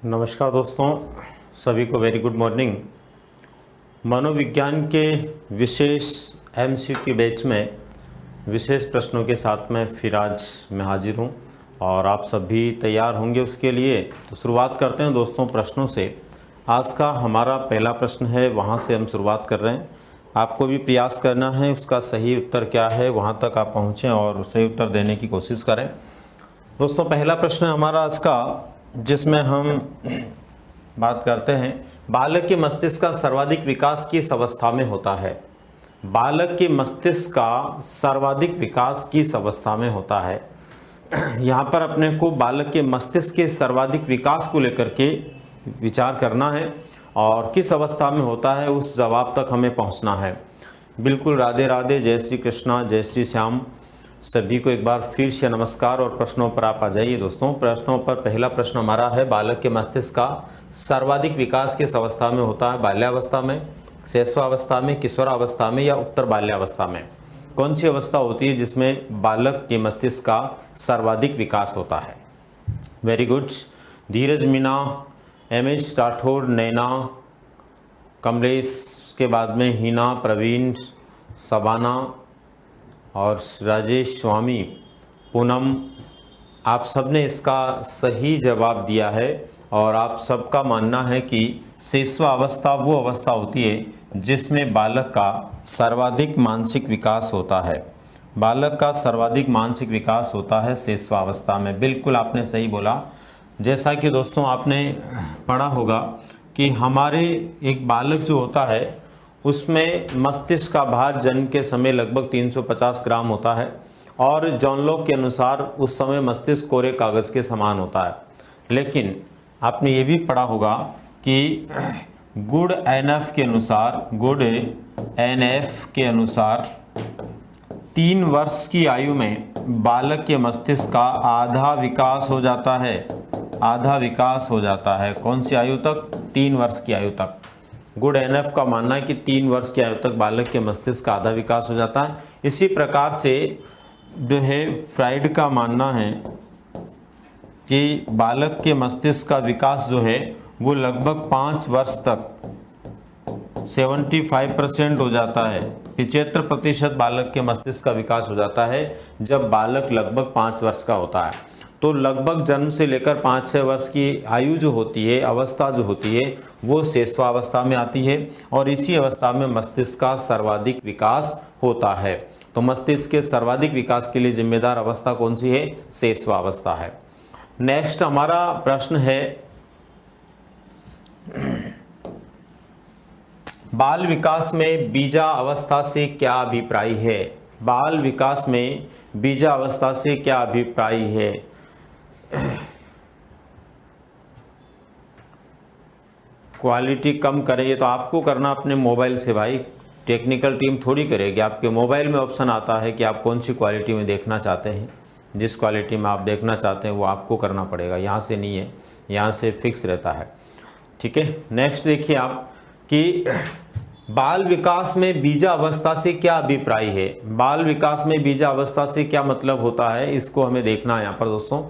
नमस्कार दोस्तों, सभी को वेरी गुड मॉर्निंग। मनोविज्ञान के विशेष एमसीक्यू बैच में विशेष प्रश्नों के साथ में फिर आज मैं हाजिर हूं और आप सब भी तैयार होंगे उसके लिए। तो शुरुआत करते हैं दोस्तों प्रश्नों से। आज का हमारा पहला प्रश्न है, वहां से हम शुरुआत कर रहे हैं। आपको भी प्रयास करना है उसका सही उत्तर क्या है वहां तक आप पहुँचें और सही उत्तर देने की कोशिश करें। दोस्तों पहला प्रश्न हमारा आज का, जिसमें हम बात करते हैं बालक के मस्तिष्क का सर्वाधिक विकास किस अवस्था में होता है। बालक के मस्तिष्क का सर्वाधिक विकास किस अवस्था में होता है। यहाँ पर अपने को बालक के मस्तिष्क के सर्वाधिक विकास को लेकर के विचार करना है और किस अवस्था में होता है उस जवाब तक हमें पहुँचना है। बिल्कुल राधे राधे, जय श्री कृष्णा, जय श्री श्याम। सभी को एक बार फिर से नमस्कार और प्रश्नों पर आप आ जाइए। दोस्तों प्रश्नों पर पहला प्रश्न हमारा है, बालक के मस्तिष्क का सर्वाधिक विकास किस अवस्था में होता है। बाल्यावस्था में, शैशवावस्था में, किशोरावस्था में या उत्तर बाल्यावस्था में। कौन सी अवस्था होती है जिसमें बालक के मस्तिष्क का सर्वाधिक विकास होता है। Very good. Dheeraj Meena, MH Rathore, Naina, Kamlesh, उसके बाद में हीना, प्रवीण, सबाना और राजेश स्वामी, पूनम, आप सब ने इसका सही जवाब दिया है और आप सबका मानना है कि शैशवावस्था वो अवस्था होती है जिसमें बालक का सर्वाधिक मानसिक विकास होता है। बालक का सर्वाधिक मानसिक विकास होता है शैशवावस्था में। बिल्कुल आपने सही बोला। जैसा कि दोस्तों आपने पढ़ा होगा कि हमारे एक बालक जो होता है उसमें मस्तिष्क का भार जन्म के समय लगभग 350 ग्राम होता है और जॉन लॉक के अनुसार उस समय मस्तिष्क कोरे कागज़ के समान होता है। लेकिन आपने ये भी पढ़ा होगा कि गुड एनएफ के अनुसार 3 वर्ष की आयु में बालक के मस्तिष्क का आधा विकास हो जाता है। आधा विकास हो जाता है कौन सी आयु तक? 3 वर्ष की आयु तक। गुड एनएफ का मानना है कि 3 वर्ष की आयु तक बालक के मस्तिष्क का आधा विकास हो जाता है। इसी प्रकार से जो है फ्राइड का मानना है कि बालक के मस्तिष्क का विकास जो है वो लगभग 5 वर्ष तक 75% हो जाता है। 75% बालक के मस्तिष्क का विकास हो जाता है जब बालक लगभग 5 वर्ष का होता है। तो लगभग जन्म से लेकर 5-6 वर्ष की आयु जो होती है, अवस्था जो होती है, वो शैशवावस्था में आती है और इसी अवस्था में मस्तिष्क का सर्वाधिक विकास होता है। तो मस्तिष्क के सर्वाधिक विकास के लिए जिम्मेदार अवस्था कौन सी है? शैशवावस्था है। नेक्स्ट हमारा प्रश्न है, बाल विकास में बीजावस्था से क्या अभिप्राय है। बाल विकास में बीजावस्था से क्या अभिप्राय है। क्वालिटी कम करें, ये तो आपको करना अपने मोबाइल से भाई, टेक्निकल टीम थोड़ी करेगी। आपके मोबाइल में ऑप्शन आता है कि आप कौन सी क्वालिटी में देखना चाहते हैं। जिस क्वालिटी में आप देखना चाहते हैं वो आपको करना पड़ेगा, यहाँ से नहीं है, यहाँ से फिक्स रहता है। ठीक है। नेक्स्ट देखिए आप कि बाल विकास में बीजावस्था से क्या अभिप्राय है। बाल विकास में बीजावस्था से क्या मतलब होता है, इसको हमें देखना है यहाँ पर दोस्तों।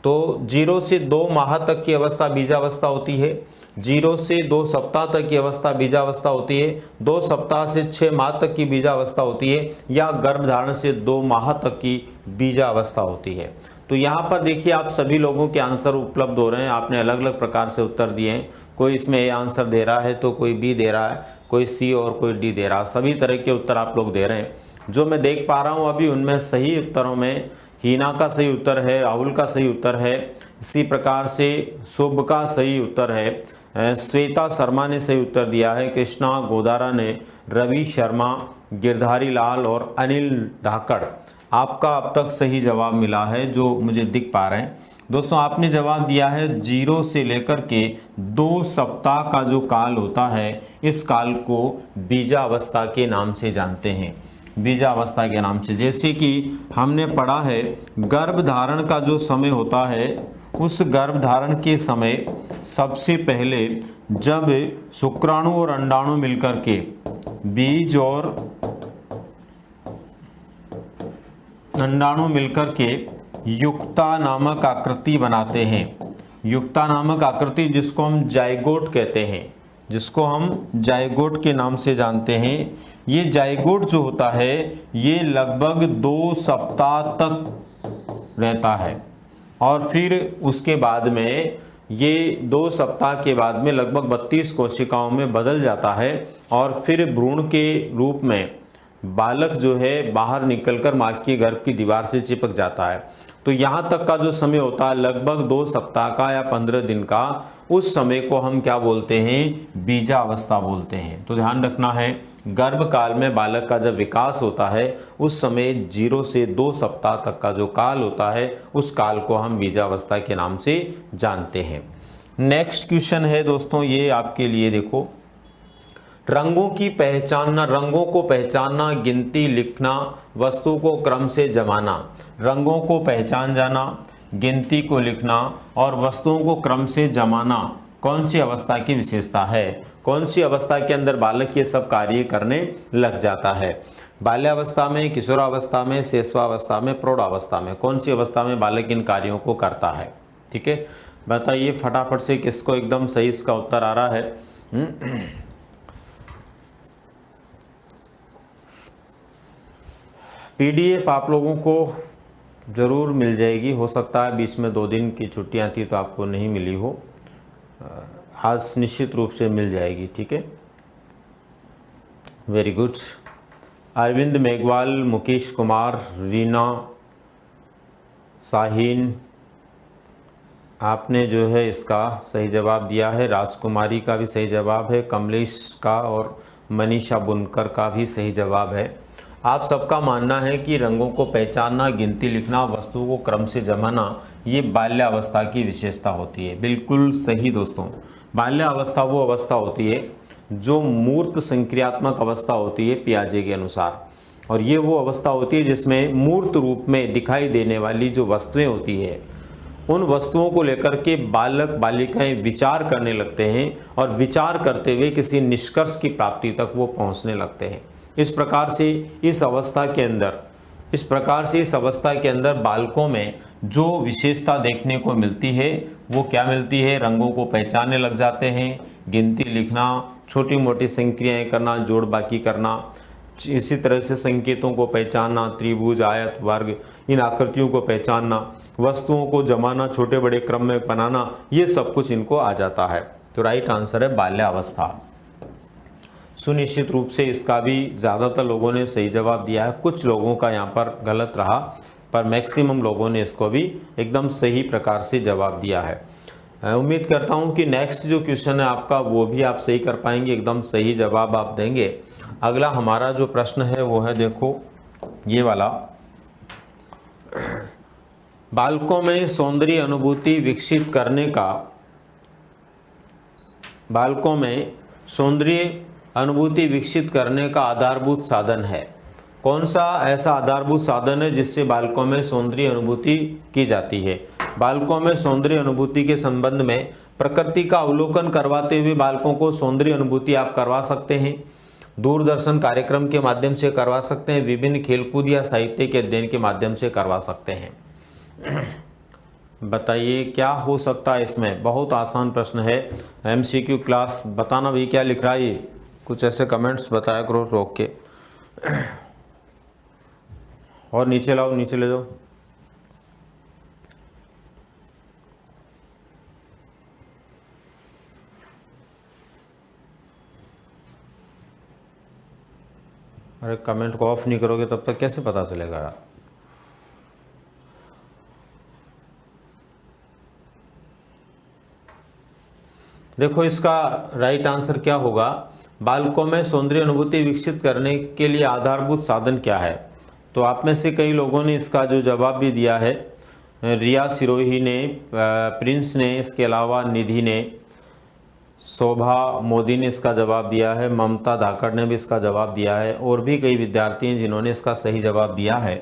तो 0 से 2 माह तक की अवस्था बीजावस्था होती है। 0 से 2 सप्ताह तक की अवस्था बीजावस्था होती है। 2 सप्ताह से 6 माह तक की बीजावस्था होती है या गर्भधारण से 2 माह तक की बीजावस्था होती है। तो यहाँ पर देखिए आप सभी लोगों के आंसर उपलब्ध हो रहे हैं। आपने अलग अलग प्रकार से उत्तर दिए हैं। कोई इसमें ए आंसर दे रहा है तो कोई बी दे रहा है, कोई सी और कोई डी दे रहा है। सभी तरह के उत्तर आप लोग दे रहे हैं। जो मैं देख पा रहा हूँ अभी उनमें सही उत्तरों में हीना का सही उत्तर है, राहुल का सही उत्तर है, इसी प्रकार से शुभ का सही उत्तर है, श्वेता शर्मा ने सही उत्तर दिया है, कृष्णा गोदारा ने, रवि शर्मा, गिरधारी लाल और अनिल धाकड़, आपका अब तक सही जवाब मिला है जो मुझे दिख पा रहे हैं। दोस्तों आपने जवाब दिया है 0 से लेकर के 2 सप्ताह का जो काल होता है, इस काल को बीजावस्था के नाम से जानते हैं। बीजावस्था के नाम से, जैसे कि हमने पढ़ा है गर्भधारण का जो समय होता है, उस गर्भधारण के समय सबसे पहले जब शुक्राणु और अंडाणु मिलकर के बीज और अंडाणु मिलकर के युक्ता नामक आकृति बनाते हैं। युक्ता नामक आकृति जिसको हम जाइगोट कहते हैं, जिसको हम जाइगोट के नाम से जानते हैं, ये जाइगोट जो होता है ये लगभग 2 सप्ताह तक रहता है और फिर उसके बाद में ये 2 सप्ताह के बाद में लगभग 32 कोशिकाओं में बदल जाता है और फिर भ्रूण के रूप में बालक जो है बाहर निकलकर मां के गर्भ की दीवार से चिपक जाता है। तो यहाँ तक का जो समय होता है लगभग 2 सप्ताह का या 15 दिन का, उस समय को हम क्या बोलते हैं, बीजावस्था बोलते हैं। तो ध्यान रखना है, गर्भ काल में बालक का जब विकास होता है उस समय 0 से 2 सप्ताह तक का जो काल होता है उस काल को हम बीजावस्था के नाम से जानते हैं। नेक्स्ट क्वेश्चन है दोस्तों ये आपके लिए, देखो, रंगों की पहचानना, रंगों को पहचानना, गिनती लिखना, वस्तु को क्रम से जमाना। रंगों को पहचान जाना, गिनती को लिखना और वस्तुओं को क्रम से जमाना कौन सी अवस्था की विशेषता है? कौन सी अवस्था के अंदर बालक ये सब कार्य करने लग जाता है? बाल्यावस्था में, किशोरावस्था में, शैशवावस्था में, प्रौढ़ावस्था में, कौन सी अवस्था में बालक इन कार्यों को करता है? ठीक है, बताइए फटाफट से किसको एकदम सही इसका उत्तर आ रहा है। PDF आप लोगों को ज़रूर मिल जाएगी, हो सकता है बीच में 2 दिन की छुट्टियां थी तो आपको नहीं मिली हो, आज निश्चित रूप से मिल जाएगी। ठीक है, वेरी गुड। अरविंद मेघवाल, मुकेश कुमार, रीना, साहिन, आपने जो है इसका सही जवाब दिया है। राजकुमारी का भी सही जवाब है, कमलेश का और मनीषा बुनकर का भी सही जवाब है। आप सबका मानना है कि रंगों को पहचानना, गिनती लिखना, वस्तुओं को क्रम से जमाना ये बाल्यावस्था की विशेषता होती है। बिल्कुल सही दोस्तों, बाल्यावस्था वो अवस्था होती है जो मूर्त संक्रियात्मक अवस्था होती है पियाजे के अनुसार, और ये वो अवस्था होती है जिसमें मूर्त रूप में दिखाई देने वाली जो वस्तुएं होती है उन वस्तुओं को लेकर के बालक बालिकाएं विचार करने लगते हैं और विचार करते हुए किसी निष्कर्ष की प्राप्ति तक वो पहुंचने लगते हैं। इस प्रकार से इस अवस्था के अंदर बालकों में जो विशेषता देखने को मिलती है वो क्या मिलती है? रंगों को पहचानने लग जाते हैं, गिनती लिखना, छोटी मोटी संक्रियाएं करना, जोड़ बाकी करना, इसी तरह से संकेतों को पहचानना, त्रिभुज, आयत, वर्ग, इन आकृतियों को पहचानना, वस्तुओं को जमाना, छोटे बड़े क्रम में बनाना, ये सब कुछ इनको आ जाता है। तो राइट आंसर है बाल्यावस्था। सुनिश्चित रूप से इसका भी ज़्यादातर लोगों ने सही जवाब दिया है, कुछ लोगों का यहाँ पर गलत रहा, पर मैक्सिमम लोगों ने इसको भी एकदम सही प्रकार से जवाब दिया है। उम्मीद करता हूँ कि नेक्स्ट जो क्वेश्चन है आपका वो भी आप सही कर पाएंगे, एकदम सही जवाब आप देंगे। अगला हमारा जो प्रश्न है वो है, देखो ये वाला, बालकों में सौंदर्य अनुभूति विकसित करने का, बालकों में सौंदर्य अनुभूति विकसित करने का आधारभूत साधन है। कौन सा ऐसा आधारभूत साधन है जिससे बालकों में सौंदर्य अनुभूति की जाती है? बालकों में सौंदर्य अनुभूति के संबंध में प्रकृति का अवलोकन करवाते हुए बालकों को सौंदर्य अनुभूति आप करवा सकते हैं, दूरदर्शन कार्यक्रम के माध्यम से करवा सकते हैं, विभिन्न खेलकूद या साहित्य के अध्ययन के माध्यम से करवा सकते हैं। बताइए क्या हो सकता है इसमें? बहुत आसान प्रश्न है, MCQ क्लास। बताना भी क्या लिख रहा है ये, कुछ ऐसे कमेंट्स बताया करो रोक के। और नीचे लाओ, नीचे ले जाओ। अरे कमेंट को ऑफ नहीं करोगे तब तक कैसे पता चलेगा? देखो इसका राइट आंसर क्या होगा? बालकों में सौंदर्य अनुभूति विकसित करने के लिए आधारभूत साधन क्या है? तो आप में से कई लोगों ने इसका जो जवाब भी दिया है, रिया सिरोही ने, प्रिंस ने, इसके अलावा निधि ने, शोभा मोदी ने इसका जवाब दिया है, ममता धाकड़ ने भी इसका जवाब दिया है, और भी कई विद्यार्थी हैं जिन्होंने इसका सही जवाब दिया है।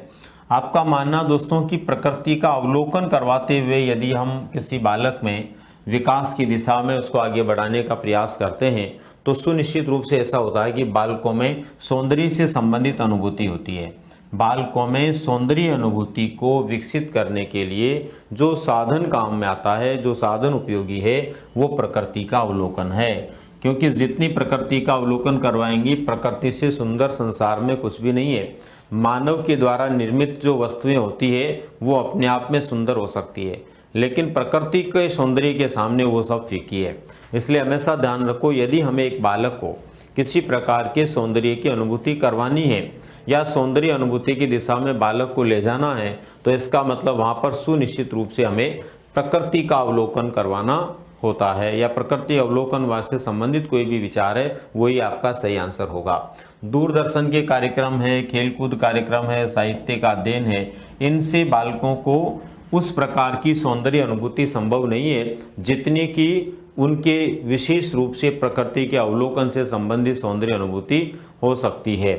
आपका मानना दोस्तों कि प्रकृति का अवलोकन करवाते हुए यदि हम किसी बालक में विकास की दिशा में उसको आगे बढ़ाने का प्रयास करते हैं तो सुनिश्चित रूप से ऐसा होता है कि बालकों में सौंदर्य से संबंधित अनुभूति होती है। बालकों में सौंदर्य अनुभूति को विकसित करने के लिए जो साधन काम में आता है, जो साधन उपयोगी है, वो प्रकृति का अवलोकन है। क्योंकि जितनी प्रकृति का अवलोकन करवाएंगी, प्रकृति से सुंदर संसार में कुछ भी नहीं है। मानव के द्वारा निर्मित जो वस्तुएं होती है वो अपने आप में सुंदर हो सकती है, लेकिन प्रकृति के सौंदर्य के सामने वो सब फीकी है। इसलिए हमेशा ध्यान रखो, यदि हमें एक बालक को किसी प्रकार के सौंदर्य की अनुभूति करवानी है या सौंदर्य अनुभूति की दिशा में बालक को ले जाना है, तो इसका मतलब वहाँ पर सुनिश्चित रूप से हमें प्रकृति का अवलोकन करवाना होता है, या प्रकृति अवलोकन से संबंधित कोई भी विचार है वही आपका सही आंसर होगा। दूरदर्शन के कार्यक्रम है, खेलकूद कार्यक्रम है, साहित्य का अध्ययन है, इनसे बालकों को उस प्रकार की सौंदर्य अनुभूति संभव नहीं है जितनी कि उनके विशेष रूप से प्रकृति के अवलोकन से संबंधित सौंदर्य अनुभूति हो सकती है।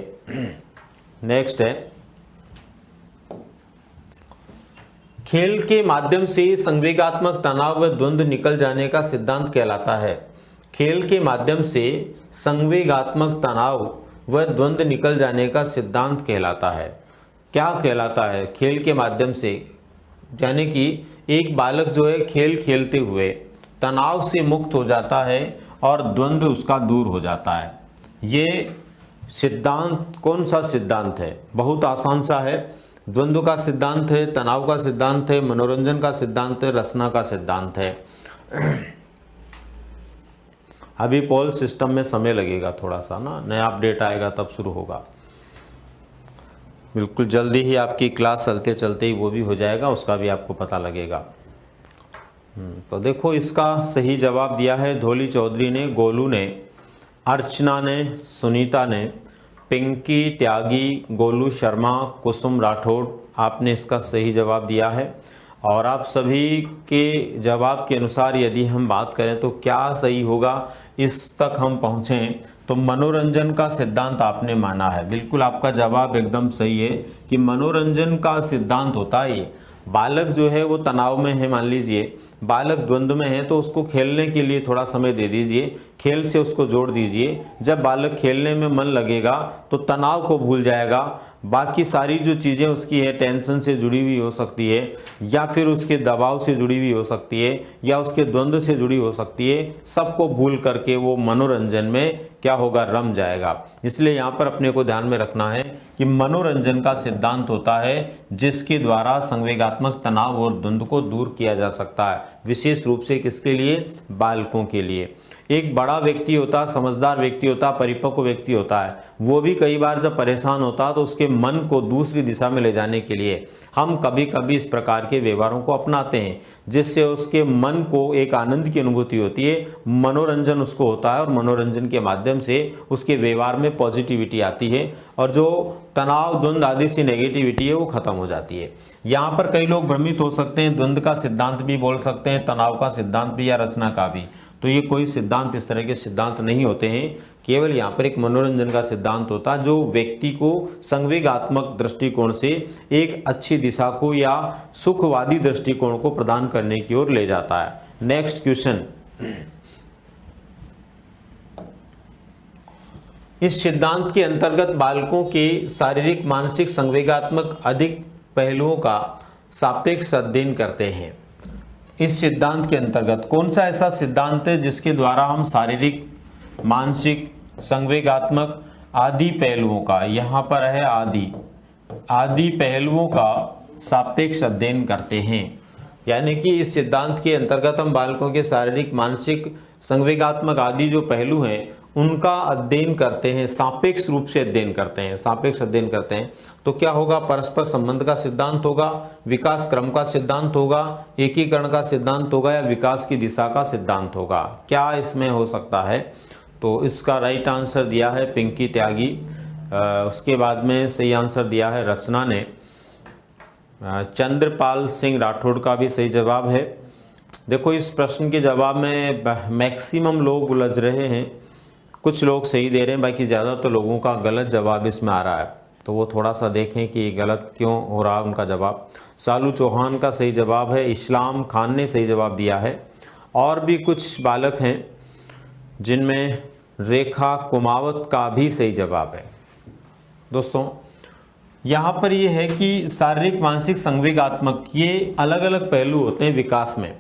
नेक्स्ट है, खेल के माध्यम से संवेगात्मक तनाव व द्वंद्व निकल जाने का सिद्धांत कहलाता है। खेल के माध्यम से संवेगात्मक तनाव व द्वंद्व निकल जाने का सिद्धांत कहलाता है। क्या कहलाता है? खेल के माध्यम से, यानी कि एक बालक जो है खेल खेलते हुए तनाव से मुक्त हो जाता है और द्वंद्व उसका दूर हो जाता है। ये सिद्धांत कौन सा सिद्धांत है? बहुत आसान सा है। द्वंद्व का सिद्धांत है, तनाव का सिद्धांत है, मनोरंजन का सिद्धांत है, रचना का सिद्धांत है। अभी पोल सिस्टम में समय लगेगा थोड़ा सा ना, नया अपडेट आएगा तब शुरू होगा। बिल्कुल जल्दी ही आपकी क्लास चलते चलते ही वो भी हो जाएगा, उसका भी आपको पता लगेगा। तो देखो, इसका सही जवाब दिया है धोली चौधरी ने, गोलू ने, अर्चना ने, सुनीता ने, पिंकी त्यागी, गोलू शर्मा, कुसुम राठौड़, आपने इसका सही जवाब दिया है। और आप सभी के जवाब के अनुसार यदि हम बात करें तो क्या सही होगा, इस तक हम पहुँचें तो मनोरंजन का सिद्धांत आपने माना है। बिल्कुल आपका जवाब एकदम सही है कि मनोरंजन का सिद्धांत होता है। बालक जो है वो तनाव में है, मान लीजिए बालक द्वंद्व में है, तो उसको खेलने के लिए थोड़ा समय दे दीजिए, खेल से उसको जोड़ दीजिए। जब बालक खेलने में मन लगेगा तो तनाव को भूल जाएगा, बाकी सारी जो चीज़ें उसकी है टेंशन से जुड़ी हुई हो सकती है, या फिर उसके दबाव से जुड़ी हुई हो सकती है, या उसके द्वंद्व से जुड़ी हो सकती है, सबको भूल करके वो मनोरंजन में क्या होगा, रम जाएगा। इसलिए यहाँ पर अपने को ध्यान में रखना है कि मनोरंजन का सिद्धांत होता है जिसके द्वारा संवेगात्मक तनाव और द्वंद्व को दूर किया जा सकता है, विशेष रूप से किसके लिए? बालकों के लिए। एक बड़ा व्यक्ति होता, समझदार व्यक्ति होता, परिपक्व व्यक्ति होता है, वो भी कई बार जब परेशान होता है तो उसके मन को दूसरी दिशा में ले जाने के लिए हम कभी कभी इस प्रकार के व्यवहारों को अपनाते हैं, जिससे उसके मन को एक आनंद की अनुभूति होती है, मनोरंजन उसको होता है, और मनोरंजन के माध्यम से उसके व्यवहार में पॉजिटिविटी आती है, और जो तनाव, द्वंद्व आदि सी नेगेटिविटी है वो खत्म हो जाती है। यहाँ पर कई लोग भ्रमित हो सकते हैं, द्वंद्व का सिद्धांत भी बोल सकते हैं, तनाव का सिद्धांत भी, या रचना का भी। तो ये कोई सिद्धांत, इस तरह के सिद्धांत नहीं होते हैं। केवल यहाँ पर एक मनोरंजन का सिद्धांत होता है जो व्यक्ति को संवेगात्मक दृष्टिकोण से एक अच्छी दिशा को या सुखवादी दृष्टिकोण को प्रदान करने की ओर ले जाता है। नेक्स्ट क्वेश्चन, इस सिद्धांत के अंतर्गत बालकों के शारीरिक, मानसिक, संवेगात्मक अधिक पहलुओं का सापेक्ष अध्ययन करते हैं। इस सिद्धांत के अंतर्गत कौन सा ऐसा सिद्धांत है जिसके द्वारा हम शारीरिक, मानसिक, संवेगात्मक आदि पहलुओं का, यहाँ पर है आदि पहलुओं का सापेक्ष अध्ययन करते हैं। यानी कि इस सिद्धांत के अंतर्गत हम बालकों के शारीरिक, मानसिक, संवेगात्मक आदि जो पहलू हैं उनका अध्ययन करते हैं, सापेक्ष रूप से अध्ययन करते हैं, सापेक्ष अध्ययन करते हैं। तो क्या होगा? परस्पर संबंध का सिद्धांत होगा, विकास क्रम का सिद्धांत होगा, एकीकरण का सिद्धांत होगा, या विकास की दिशा का सिद्धांत होगा। क्या इसमें हो सकता है? तो इसका राइट आंसर दिया है पिंकी त्यागी। उसके बाद में सही आंसर दिया है रचना ने। चंद्रपाल सिंह राठौड़ का भी सही जवाब है। देखो, इस प्रश्न के जवाब में मैक्सिमम लोग उलझ रहे हैं, कुछ लोग सही दे रहे हैं, बाकी ज़्यादा तो लोगों का गलत जवाब इसमें आ रहा है। तो वो थोड़ा सा देखें कि गलत क्यों हो रहा है उनका जवाब। सालू चौहान का सही जवाब है, इस्लाम खान ने सही जवाब दिया है, और भी कुछ बालक हैं जिनमें रेखा कुमावत का भी सही जवाब है। दोस्तों, यहाँ पर ये है कि शारीरिक, मानसिक, संवेगात्मक, ये अलग अलग पहलू होते हैं विकास में।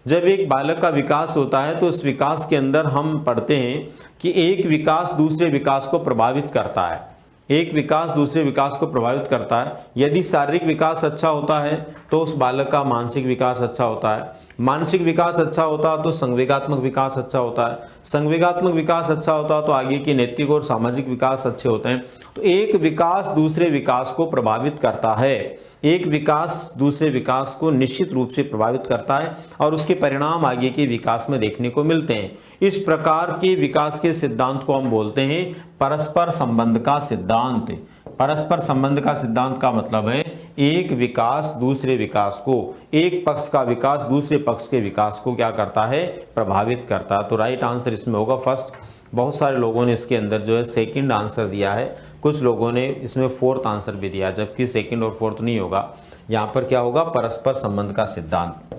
जब एक बालक का विकास होता है तो उस विकास के अंदर हम पढ़ते हैं कि एक विकास दूसरे विकास को प्रभावित करता है, एक विकास दूसरे विकास को प्रभावित करता है। यदि शारीरिक विकास अच्छा होता है तो उस बालक का मानसिक विकास अच्छा होता है, मानसिक विकास अच्छा होता है तो संवेगात्मक विकास अच्छा होता है, संवेगात्मक विकास अच्छा होता है तो आगे की नैतिक और सामाजिक विकास अच्छे होते हैं। तो एक विकास दूसरे विकास को प्रभावित करता है, एक विकास दूसरे विकास को निश्चित रूप से प्रभावित करता है और उसके परिणाम आगे के विकास में देखने को मिलते हैं। इस प्रकार के विकास के सिद्धांत को हम बोलते हैं परस्पर संबंध का सिद्धांत। परस्पर संबंध का सिद्धांत का मतलब है एक विकास दूसरे विकास को, एक पक्ष का विकास दूसरे पक्ष के विकास को क्या करता है, प्रभावित करता है। तो राइट आंसर इसमें होगा फर्स्ट। बहुत सारे लोगों ने इसके अंदर जो है सेकंड आंसर दिया है, कुछ लोगों ने इसमें फोर्थ आंसर भी दिया, जबकि सेकंड और फोर्थ नहीं होगा। यहाँ पर क्या होगा, परस्पर संबंध का सिद्धांत।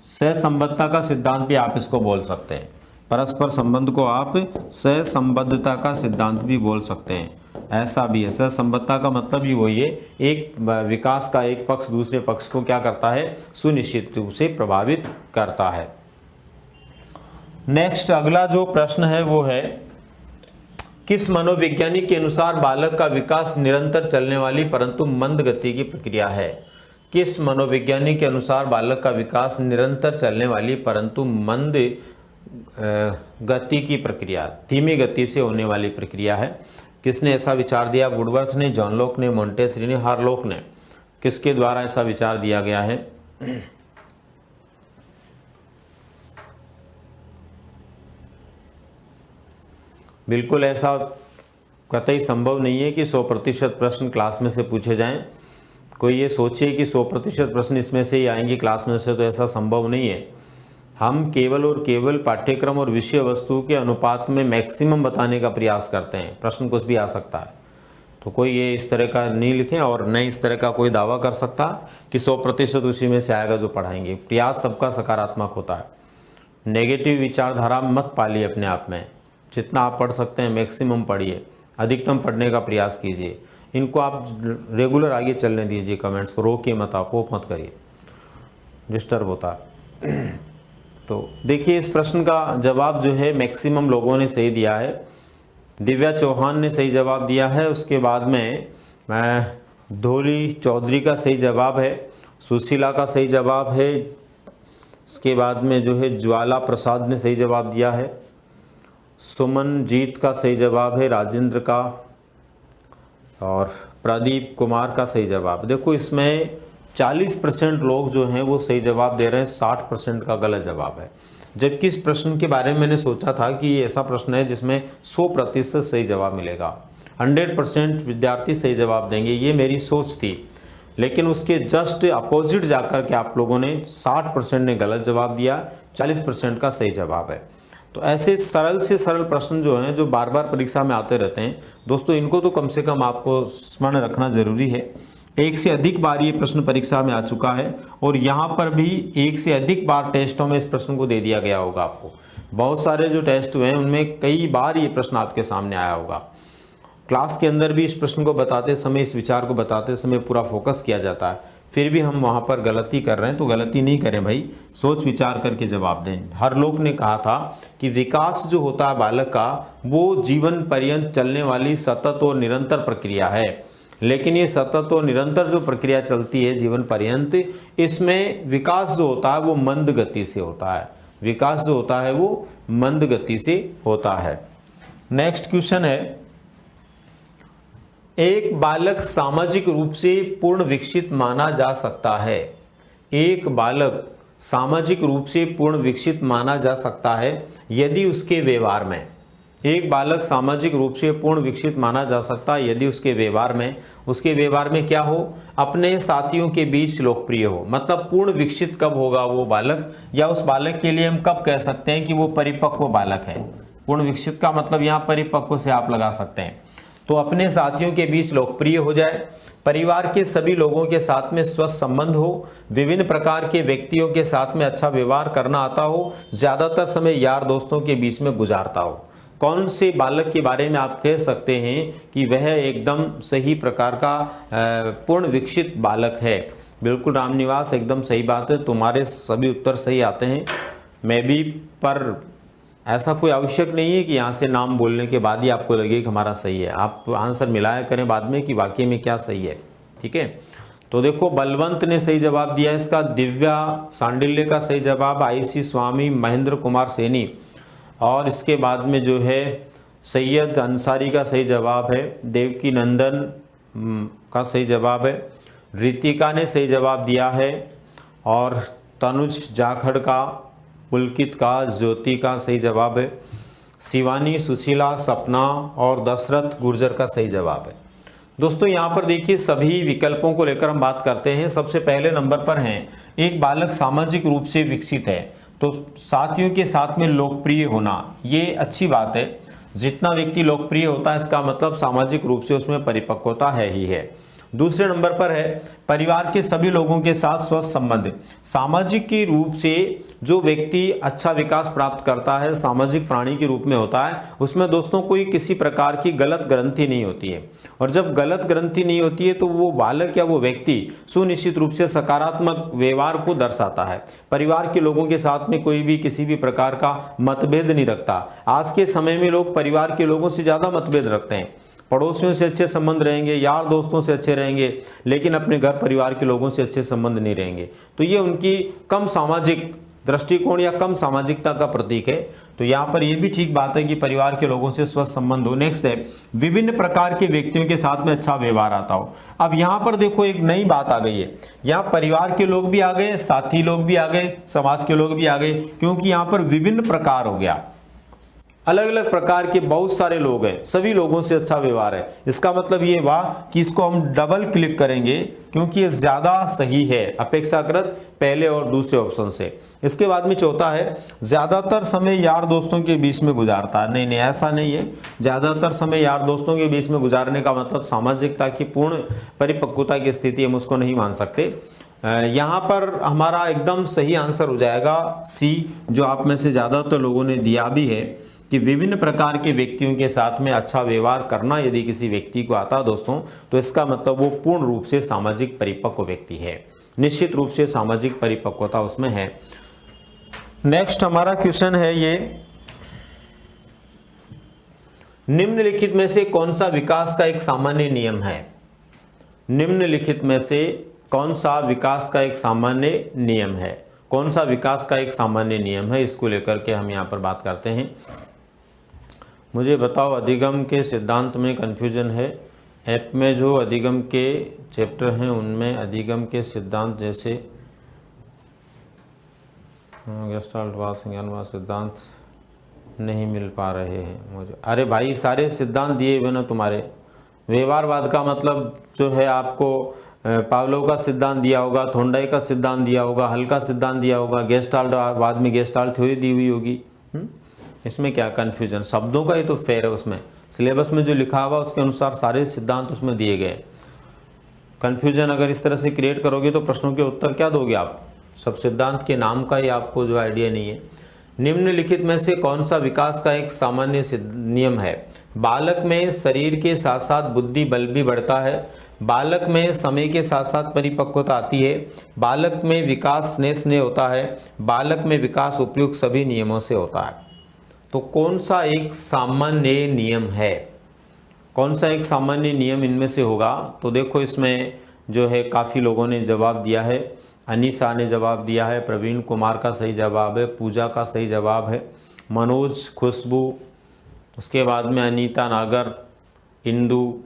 सहसंबद्धता का सिद्धांत भी आप इसको बोल सकते हैं, परस्पर संबंध को आप सहसंबद्धता का सिद्धांत भी बोल सकते हैं, ऐसा भी है। सहसंबद्धता का मतलब ही वही है, एक विकास का एक पक्ष दूसरे पक्ष को क्या करता है, सुनिश्चित रूप से प्रभावित करता है। नेक्स्ट अगला जो प्रश्न है वो है, किस मनोवैज्ञानिक के अनुसार बालक का विकास निरंतर चलने वाली परंतु मंद गति की प्रक्रिया है? किस मनोवैज्ञानिक के अनुसार बालक का विकास निरंतर चलने वाली परंतु मंद गति की प्रक्रिया, धीमी गति से होने वाली प्रक्रिया है? किसने ऐसा विचार दिया? वुडवर्थ ने, जॉन लॉक ने, मोंटेसरी ने, हार्लोक ने। किसके द्वारा ऐसा विचार दिया गया है? बिल्कुल ऐसा कतई संभव नहीं है कि 100% प्रश्न क्लास में से पूछे जाएं। कोई ये सोचे कि 100% प्रश्न इसमें से ही आएंगे क्लास में से, तो ऐसा संभव नहीं है। हम केवल और केवल पाठ्यक्रम और विषय वस्तु के अनुपात में मैक्सिमम बताने का प्रयास करते हैं। प्रश्न कुछ भी आ सकता है, तो कोई ये इस तरह का नहीं लिखें और न इस तरह का कोई दावा कर सकता कि 100% उसी में से आएगा जो पढ़ाएंगे। प्रयास सबका सकारात्मक होता है। नेगेटिव विचारधारा मत पालिए अपने आप में। जितना आप पढ़ सकते हैं मैक्सिमम पढ़िए, अधिकतम पढ़ने का प्रयास कीजिए। इनको आप रेगुलर आगे चलने दीजिए, कमेंट्स को रोकिए मत, आप वो मत करिए, डिस्टर्ब होता है। तो देखिए इस प्रश्न का जवाब जो है मैक्सिमम लोगों ने सही दिया है। दिव्या चौहान ने सही जवाब दिया है, उसके बाद में धोली चौधरी का सही जवाब है, सुशीला का सही जवाब है, उसके बाद में जो है ज्वाला प्रसाद ने सही जवाब दिया है, सुमनजीत का सही जवाब है, राजेंद्र का, और प्रदीप कुमार का सही जवाब। देखो इसमें 40% लोग जो हैं वो सही जवाब दे रहे हैं, 60% का गलत जवाब है। जबकि इस प्रश्न के बारे में मैंने सोचा था कि ये ऐसा प्रश्न है जिसमें 100% सही जवाब मिलेगा, 100% विद्यार्थी सही जवाब देंगे, ये मेरी सोच थी। लेकिन उसके जस्ट अपोजिट जाकर के आप लोगों ने 60% ने गलत जवाब दिया, 40% का सही जवाब है। तो ऐसे सरल से सरल प्रश्न जो हैं, जो बार बार परीक्षा में आते रहते हैं दोस्तों, इनको तो कम से कम आपको स्मरण रखना जरूरी है। एक से अधिक बार ये प्रश्न परीक्षा में आ चुका है और यहाँ पर भी एक से अधिक बार टेस्टों में इस प्रश्न को दे दिया गया होगा आपको। बहुत सारे जो टेस्ट हुए हैं उनमें कई बार ये प्रश्न आपके सामने आया होगा। क्लास के अंदर भी इस प्रश्न को बताते समय, इस विचार को बताते समय पूरा फोकस किया जाता है, फिर भी हम वहाँ पर गलती कर रहे हैं। तो गलती नहीं करें भाई, सोच विचार करके जवाब दें। हर लोग ने कहा था कि विकास जो होता है बालक का वो जीवन पर्यंत चलने वाली सतत और निरंतर प्रक्रिया है। लेकिन ये सतत और निरंतर जो प्रक्रिया चलती है जीवन पर्यंत, इसमें विकास जो होता है वो मंद गति से होता है। विकास जो होता है वो मंद गति से होता है। नेक्स्ट क्वेश्चन है, एक बालक सामाजिक रूप से पूर्ण विकसित माना जा सकता है? एक बालक सामाजिक रूप से पूर्ण विकसित माना जा सकता है यदि उसके व्यवहार में, एक बालक सामाजिक रूप से पूर्ण विकसित माना जा सकता है यदि उसके व्यवहार में, उसके व्यवहार में क्या हो, अपने साथियों के बीच लोकप्रिय हो। मतलब पूर्ण विकसित कब होगा वो बालक, या उस बालक के लिए हम कब कह सकते हैं कि वो परिपक्व बालक है? पूर्ण विकसित का मतलब यहाँ परिपक्व से आप लगा सकते हैं। तो अपने साथियों के बीच लोकप्रिय हो जाए, परिवार के सभी लोगों के साथ में स्वस्थ संबंध हो, विभिन्न प्रकार के व्यक्तियों के साथ में अच्छा व्यवहार करना आता हो, ज़्यादातर समय यार दोस्तों के बीच में गुजारता हो। कौन से बालक के बारे में आप कह सकते हैं कि वह एकदम सही प्रकार का पूर्ण विकसित बालक है? बिल्कुल रामनिवास, एकदम सही बात है, तुम्हारे सभी उत्तर सही आते हैं। मैं भी, पर ऐसा कोई आवश्यक नहीं है कि यहाँ से नाम बोलने के बाद ही आपको लगे कि हमारा सही है। आप आंसर मिलाया करें बाद में कि वाकई में क्या सही है। ठीक है, तो देखो बलवंत ने सही जवाब दिया इसका, दिव्या सांडिल्य का सही जवाब, आईसी स्वामी, महेंद्र कुमार सैनी, और इसके बाद में जो है सैयद अंसारी का सही जवाब है, देवकी नंदन का सही जवाब है, रितिका ने सही जवाब दिया है, और तनुज जाखड़ का, पुलकित का, ज्योति का सही जवाब है, शिवानी, सुशीला, सपना और दशरथ गुर्जर का सही जवाब है। दोस्तों यहाँ पर देखिए सभी विकल्पों को लेकर हम बात करते हैं। सबसे पहले नंबर पर हैं, एक बालक सामाजिक रूप से विकसित है, तो साथियों के साथ में लोकप्रिय होना, ये अच्छी बात है। जितना व्यक्ति लोकप्रिय होता है इसका मतलब सामाजिक रूप से उसमें परिपक्वता है ही है। दूसरे नंबर पर है परिवार के सभी लोगों के साथ स्वस्थ संबंध, सामाजिक के रूप से जो व्यक्ति अच्छा विकास प्राप्त करता है, सामाजिक प्राणी के रूप में होता है, उसमें दोस्तों कोई किसी प्रकार की गलत ग्रंथि नहीं होती है। और जब गलत ग्रंथि नहीं होती है तो वो बालक या वो व्यक्ति सुनिश्चित रूप से सकारात्मक व्यवहार को दर्शाता है। परिवार के लोगों के साथ में कोई भी किसी भी प्रकार का मतभेद नहीं रखता। आज के समय में लोग परिवार के लोगों से ज़्यादा मतभेद रखते हैं, पड़ोसियों से अच्छे संबंध रहेंगे, यार दोस्तों से अच्छे रहेंगे, लेकिन अपने घर परिवार के लोगों से अच्छे संबंध नहीं रहेंगे। तो ये उनकी कम सामाजिक दृष्टिकोण या कम सामाजिकता का प्रतीक है। तो यहाँ पर ये भी ठीक बात है कि परिवार के लोगों से स्वस्थ संबंध हो। नेक्स्ट है विभिन्न प्रकार के व्यक्तियों के साथ में अच्छा व्यवहार आता हो। अब यहाँ पर देखो एक नई बात आ गई है, यहाँ परिवार के लोग भी आ गए, साथी लोग भी आ गए, समाज के लोग भी आ गए, क्योंकि यहाँ पर विभिन्न प्रकार हो गया, अलग अलग प्रकार के बहुत सारे लोग हैं, सभी लोगों से अच्छा व्यवहार है। इसका मतलब ये हुआ कि इसको हम डबल क्लिक करेंगे क्योंकि ये ज्यादा सही है अपेक्षाकृत पहले और दूसरे ऑप्शन से। इसके बाद में चौथा है ज्यादातर समय यार दोस्तों के बीच में गुजारता है। नहीं, ऐसा नहीं है। ज्यादातर समय यार दोस्तों के बीच में गुजारने का मतलब सामाजिकता की पूर्ण परिपक्वता की स्थिति हम उसको नहीं मान सकते। यहाँ पर हमारा एकदम सही आंसर हो जाएगा सी, जो आप में से ज्यादातर लोगों ने दिया भी है कि विभिन्न प्रकार के व्यक्तियों के साथ में अच्छा व्यवहार करना यदि किसी व्यक्ति को आता दोस्तों, तो इसका मतलब वो पूर्ण रूप से सामाजिक परिपक्व व्यक्ति है। निश्चित रूप से सामाजिक परिपक्वता उसमें है। नेक्स्ट हमारा क्वेश्चन है ये, निम्नलिखित में से कौन सा विकास का एक सामान्य नियम है? निम्नलिखित में से कौन सा विकास का एक सामान्य नियम है? कौन सा विकास का एक सामान्य नियम है, इसको लेकर के हम यहाँ पर बात करते हैं। मुझे बताओ, अधिगम के सिद्धांत में कन्फ्यूजन है। ऐप में जो अधिगम के चैप्टर हैं उनमें अधिगम के सिद्धांत जैसे गेस्टाल्टवाद, संज्ञानवाद सिद्धांत नहीं मिल पा रहे हैं मुझे। अरे भाई, सारे सिद्धांत दिए हुए ना तुम्हारे। व्यवहारवाद का मतलब जो है आपको पावलोव का सिद्धांत दिया होगा, थोंडाई का सिद्धांत दिया होगा, हल का सिद्धांत दिया होगा, गेस्टाल्टवाद में गेस्टाल्ट थ्योरी दी हुई होगी। इसमें क्या कन्फ्यूजन? शब्दों का ही तो फेर है उसमें। सिलेबस में जो लिखा हुआ उसके अनुसार सारे सिद्धांत उसमें दिए गए। कन्फ्यूजन अगर इस तरह से क्रिएट करोगे तो प्रश्नों के उत्तर क्या दोगे आप? सब सिद्धांत के नाम का ही आपको जो आइडिया नहीं है। निम्नलिखित में से कौन सा विकास का एक सामान्य नियम है? बालक में शरीर के साथ साथ बुद्धि बल भी बढ़ता है, बालक में समय के साथ साथ परिपक्वता आती है, बालक में विकास स्नेह होता है, बालक में विकास उपयुक्त सभी नियमों से होता है। तो कौन सा एक सामान्य नियम है? कौन सा एक सामान्य नियम इनमें से होगा? तो देखो इसमें जो है काफ़ी लोगों ने जवाब दिया है। अनीसा ने जवाब दिया है, प्रवीण कुमार का सही जवाब है, पूजा का सही जवाब है, मनोज, खुशबू, उसके बाद में अनीता नागर, इंदू,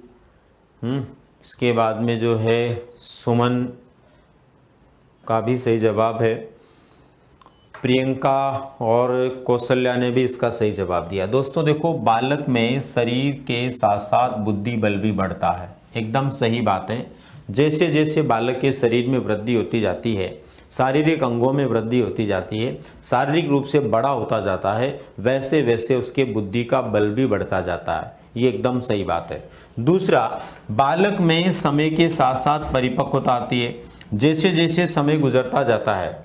इसके बाद में जो है सुमन का भी सही जवाब है, प्रियंका और कौशल्या ने भी इसका सही जवाब दिया। दोस्तों देखो, बालक में शरीर के साथ साथ बुद्धि बल भी बढ़ता है, एकदम सही बात है। जैसे जैसे बालक के शरीर में वृद्धि होती जाती है, शारीरिक अंगों में वृद्धि होती जाती है, शारीरिक रूप से बड़ा होता जाता है, वैसे वैसे उसके बुद्धि का बल भी बढ़ता जाता है। ये एकदम सही बात है। दूसरा, बालक में समय के साथ साथ परिपक्वता आती है। जैसे जैसे समय गुजरता जाता है,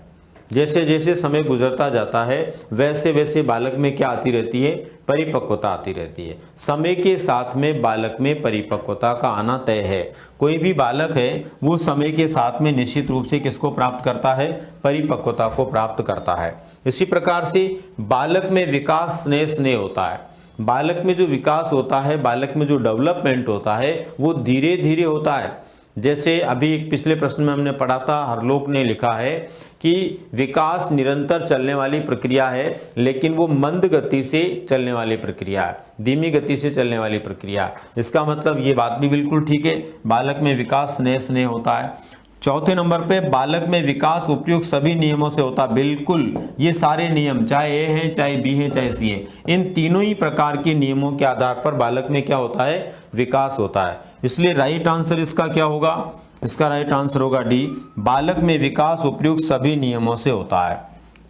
जैसे जैसे समय गुजरता जाता है वैसे वैसे बालक में क्या आती रहती है, परिपक्वता आती रहती है। समय के साथ में बालक में परिपक्वता का आना तय है। कोई भी बालक है वो समय के साथ में निश्चित रूप से किसको प्राप्त करता है, परिपक्वता को प्राप्त करता है। इसी प्रकार से बालक में विकास स्नेह होता है। बालक में जो विकास होता है, बालक में जो डेवलपमेंट होता है वो धीरे धीरे होता है। जैसे अभी एक पिछले प्रश्न में हमने पढ़ा था, हरलोक ने लिखा है कि विकास निरंतर चलने वाली प्रक्रिया है, लेकिन वो मंद गति से चलने वाली प्रक्रिया है, धीमी गति से चलने वाली प्रक्रिया है। इसका मतलब ये बात भी बिल्कुल ठीक है, बालक में विकास स्नेह होता है। चौथे नंबर पे बालक में विकास उपयुक्त सभी नियमों से होता है। बिल्कुल, ये सारे नियम, चाहे ए है, चाहे बी है, चाहे सी है, इन तीनों ही प्रकार के नियमों के आधार पर बालक में क्या होता है, विकास होता है। इसलिए राइट आंसर इसका क्या होगा, इसका राइट आंसर होगा डी, बालक में विकास उपयुक्त सभी नियमों से होता है।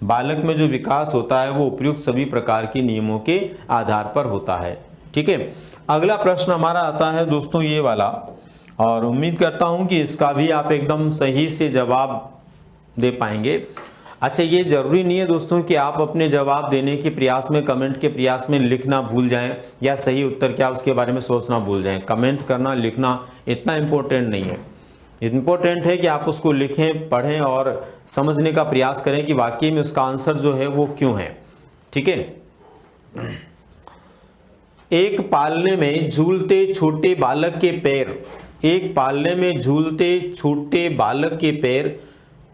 बालक में जो विकास होता है वो उपयुक्त सभी प्रकार के नियमों के आधार पर होता है। ठीक है, अगला प्रश्न हमारा आता है दोस्तों ये वाला, और उम्मीद करता हूं कि इसका भी आप एकदम सही से जवाब दे पाएंगे। अच्छा, ये जरूरी नहीं है दोस्तों कि आप अपने जवाब देने के प्रयास में, कमेंट के प्रयास में लिखना भूल जाएं या सही उत्तर क्या उसके बारे में सोचना भूल जाएं। कमेंट करना, लिखना इतना इम्पोर्टेंट नहीं है। इम्पोर्टेंट है कि आप उसको लिखें, पढ़ें और समझने का प्रयास करें कि वाकई में उसका आंसर जो है वो क्यों है। ठीक है, एक पालने में झूलते छोटे बालक के पैर, एक पालने में झूलते छोटे बालक के पैर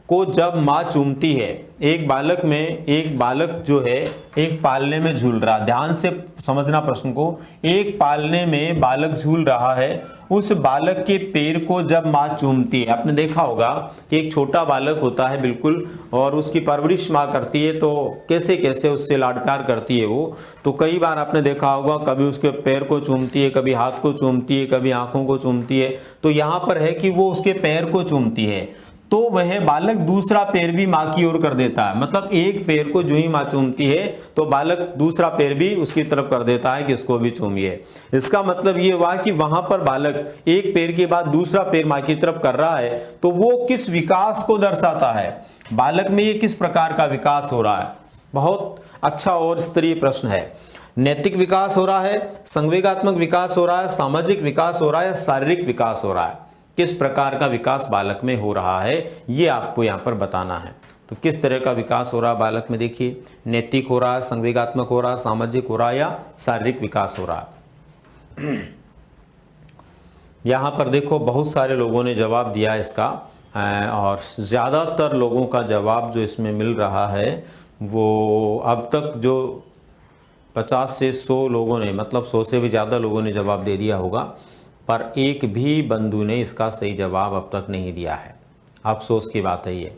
को जब माँ चूमती है, एक बालक जो है एक पालने में झूल रहा, ध्यान से समझना प्रश्न को, एक पालने में बालक झूल रहा है, उस बालक के पैर को जब माँ चूमती है। आपने देखा होगा कि एक छोटा बालक होता है बिल्कुल, और उसकी परवरिश माँ करती है, तो कैसे कैसे उससे लाड प्यार करती है वो। तो कई बार आपने देखा होगा, कभी उसके पैर को चूमती है, कभी हाथ को चूमती है, कभी आंखों को चूमती है। तो यहाँ पर है कि वो उसके पैर को चूमती है, तो वह बालक दूसरा पैर भी माँ की ओर कर देता है। मतलब एक पैर को जो ही माँ चूमती है तो बालक दूसरा पैर भी उसकी तरफ कर देता है कि इसको भी चूमिए। इसका मतलब ये हुआ कि वहां पर बालक एक पैर के बाद दूसरा पैर माँ की तरफ कर रहा है, तो वो किस विकास को दर्शाता है, बालक में ये किस प्रकार का विकास हो रहा है। बहुत अच्छा और स्तरीय प्रश्न है। नैतिक विकास हो रहा है, संवेगात्मक विकास हो रहा है, सामाजिक विकास हो रहा है, शारीरिक विकास हो रहा है। किस प्रकार का विकास बालक में हो रहा है ये आपको यहाँ पर बताना है। तो किस तरह का विकास हो रहा है बालक में, देखिए, नैतिक हो रहा है, संवेगात्मक हो रहा है, सामाजिक हो रहा है या शारीरिक विकास हो रहा है। यहाँ पर देखो बहुत सारे लोगों ने जवाब दिया इसका, और ज़्यादातर लोगों का जवाब जो इसमें मिल रहा है वो अब तक जो 50 से 100 लोगों ने, मतलब 100 से भी ज़्यादा लोगों ने जवाब दे दिया होगा, पर एक भी बंधु ने इसका सही जवाब अब तक नहीं दिया है। अफसोस की बात है ये।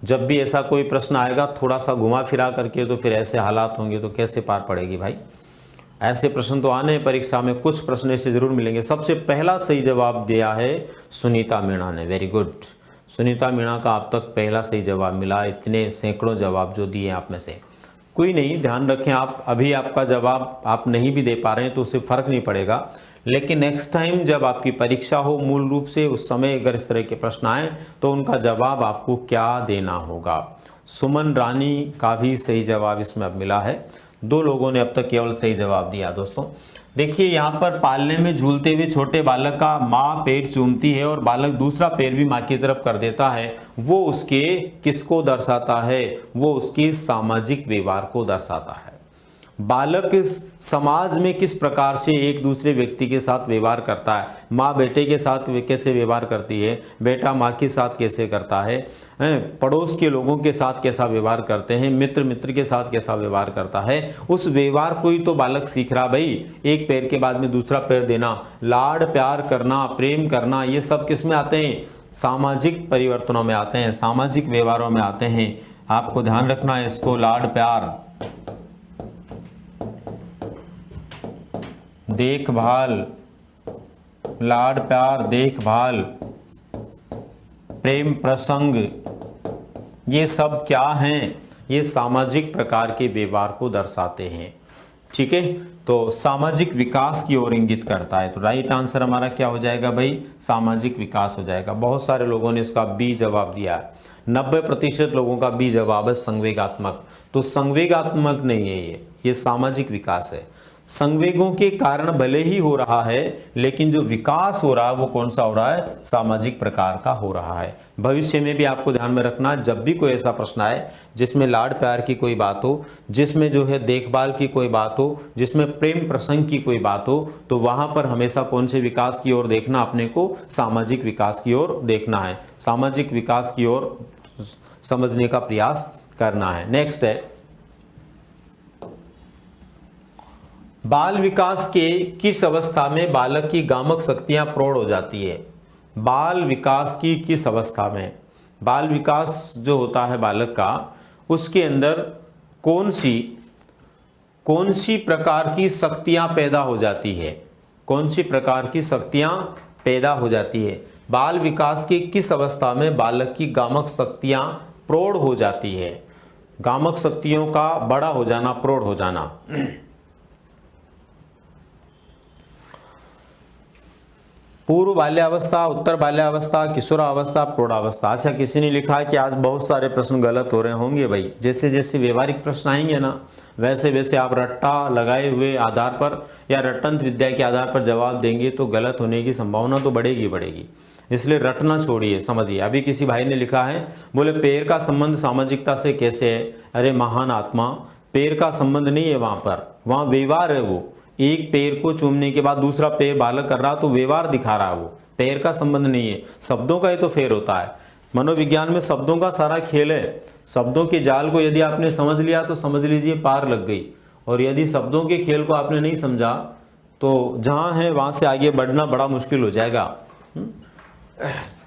जब भी ऐसा कोई प्रश्न आएगा थोड़ा सा घुमा फिरा करके, तो फिर ऐसे हालात होंगे तो कैसे पार पड़ेगी भाई। ऐसे प्रश्न तो आने हैं परीक्षा में, कुछ प्रश्न ऐसे जरूर मिलेंगे। सबसे पहला सही जवाब दिया है सुनीता मीणा ने, वेरी गुड। सुनीता मीणा का अब तक पहला सही जवाब मिला, इतने सैकड़ों जवाब जो दिए आप में से। कोई नहीं, ध्यान रखें आप, अभी आपका जवाब आप नहीं भी दे पा रहे हैं तो उससे फ़र्क नहीं पड़ेगा, लेकिन नेक्स्ट टाइम जब आपकी परीक्षा हो मूल रूप से, उस समय अगर इस तरह के प्रश्न आए तो उनका जवाब आपको क्या देना होगा। सुमन रानी का भी सही जवाब इसमें अब मिला है। 2 लोगों ने अब तक केवल सही जवाब दिया। दोस्तों देखिए, यहाँ पर पालने में झूलते हुए छोटे बालक का माँ पैर चूमती है और बालक दूसरा पैर भी माँ की तरफ कर देता है, वो उसके किसको दर्शाता है, वो उसकी सामाजिक व्यवहार को दर्शाता है। बालक समाज में किस प्रकार से एक दूसरे व्यक्ति के साथ व्यवहार करता है, माँ बेटे के साथ कैसे व्यवहार करती है, बेटा माँ के साथ कैसे करता है, पड़ोस के लोगों के साथ कैसा व्यवहार करते हैं, मित्र मित्र के साथ कैसा व्यवहार करता है, उस व्यवहार को ही तो बालक सीख रहा भाई। एक पैर के बाद में दूसरा पैर देना, लाड प्यार करना, प्रेम करना, ये सब किस में आते हैं, सामाजिक परिवर्तनों में आते हैं, सामाजिक व्यवहारों में आते हैं। आपको ध्यान रखना है इसको, लाड प्यार, देखभाल, लाड प्यार, देखभाल, प्रेम प्रसंग, ये सब क्या हैं, ये सामाजिक प्रकार के व्यवहार को दर्शाते हैं। ठीक है, तो सामाजिक विकास की ओर इंगित करता है। तो राइट आंसर हमारा क्या हो जाएगा भाई, सामाजिक विकास हो जाएगा। बहुत सारे लोगों ने इसका बी जवाब दिया है, 90% लोगों का बी जवाब है संवेगात्मक। तो संवेगात्मक नहीं है ये सामाजिक विकास है। संवेगों के कारण भले ही हो रहा है, लेकिन जो विकास हो रहा है वो कौन सा हो रहा है, सामाजिक प्रकार का हो रहा है। भविष्य में भी आपको ध्यान में रखना, जब भी कोई ऐसा प्रश्न आए जिसमें लाड प्यार की कोई बात हो, जिसमें जो है देखभाल की कोई बात हो, जिसमें प्रेम प्रसंग की कोई बात हो, तो वहां पर हमेशा कौन से विकास की ओर देखना, अपने को सामाजिक विकास की ओर देखना है, सामाजिक विकास की ओर समझने का प्रयास करना है। नेक्स्ट है, बाल विकास के किस अवस्था में बालक की गामक शक्तियां प्रौढ़ हो जाती है। बाल विकास की किस अवस्था में, बाल विकास जो होता है बालक का, उसके अंदर कौन सी प्रकार की शक्तियां पैदा हो जाती है, कौन सी प्रकार की शक्तियां पैदा हो जाती है। बाल विकास की किस अवस्था में बालक की गामक शक्तियां प्रौढ़ हो जाती है। गामक शक्तियों का बड़ा हो जाना, प्रौढ़ हो जाना। पूर्व बाल्यावस्था, उत्तर बाल्यावस्था, किशोरावस्था, प्रौढ़ावस्था। अच्छा, किसी ने लिखा है कि आज बहुत सारे प्रश्न गलत हो रहे होंगे भाई। जैसे जैसे व्यवहारिक प्रश्न आएंगे ना, वैसे वैसे आप रट्टा लगाए हुए आधार पर या रटंत विद्या के आधार पर जवाब देंगे तो गलत होने की संभावना तो बढ़ेगी। इसलिए रटना छोड़िए, समझिए। अभी किसी भाई ने लिखा है, बोले पैर का संबंध सामाजिकता से कैसे है। अरे महान आत्मा, पैर का संबंध नहीं है वहां पर, वहां व्यवहार है। वो एक पैर को चूमने के बाद दूसरा पैर बालक कर रहा तो व्यवहार दिखा रहा है, वो पैर का संबंध नहीं है। शब्दों का ही तो फेर होता है। मनोविज्ञान में शब्दों का सारा खेल है। शब्दों के जाल को यदि आपने समझ लिया तो समझ लीजिए पार लग गई, और यदि शब्दों के खेल को आपने नहीं समझा तो जहां है वहां से आगे बढ़ना बड़ा मुश्किल हो जाएगा।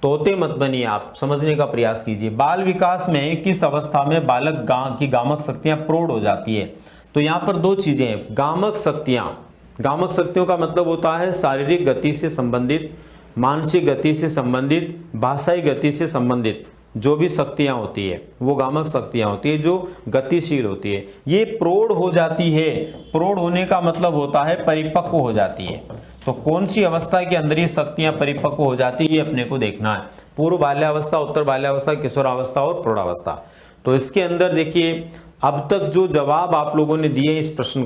तोते मत बनिए, आप समझने का प्रयास कीजिए। बाल विकास में किस अवस्था में बालक की गामक शक्तियां प्रौढ़ हो जाती है। तो यहाँ पर दो चीजें हैं। गामक शक्तियों का मतलब होता है शारीरिक गति से संबंधित, मानसिक गति से संबंधित, भाषाई गति से संबंधित जो भी शक्तियां होती है वो गामक शक्तियां होती है, जो गतिशील होती है। ये प्रौढ़ हो जाती है। प्रौढ़ होने का मतलब होता है परिपक्व हो जाती है। तो कौन सी अवस्था के अंदर ये शक्तियां परिपक्व हो जाती है, ये अपने को देखना है। पूर्व बाल्यावस्था, उत्तर बाल्यावस्था, किशोरावस्था और प्रौढ़ावस्था। तो इसके अंदर देखिए, अब तक जो जवाब आप लोगों ने दिए इस प्रश्न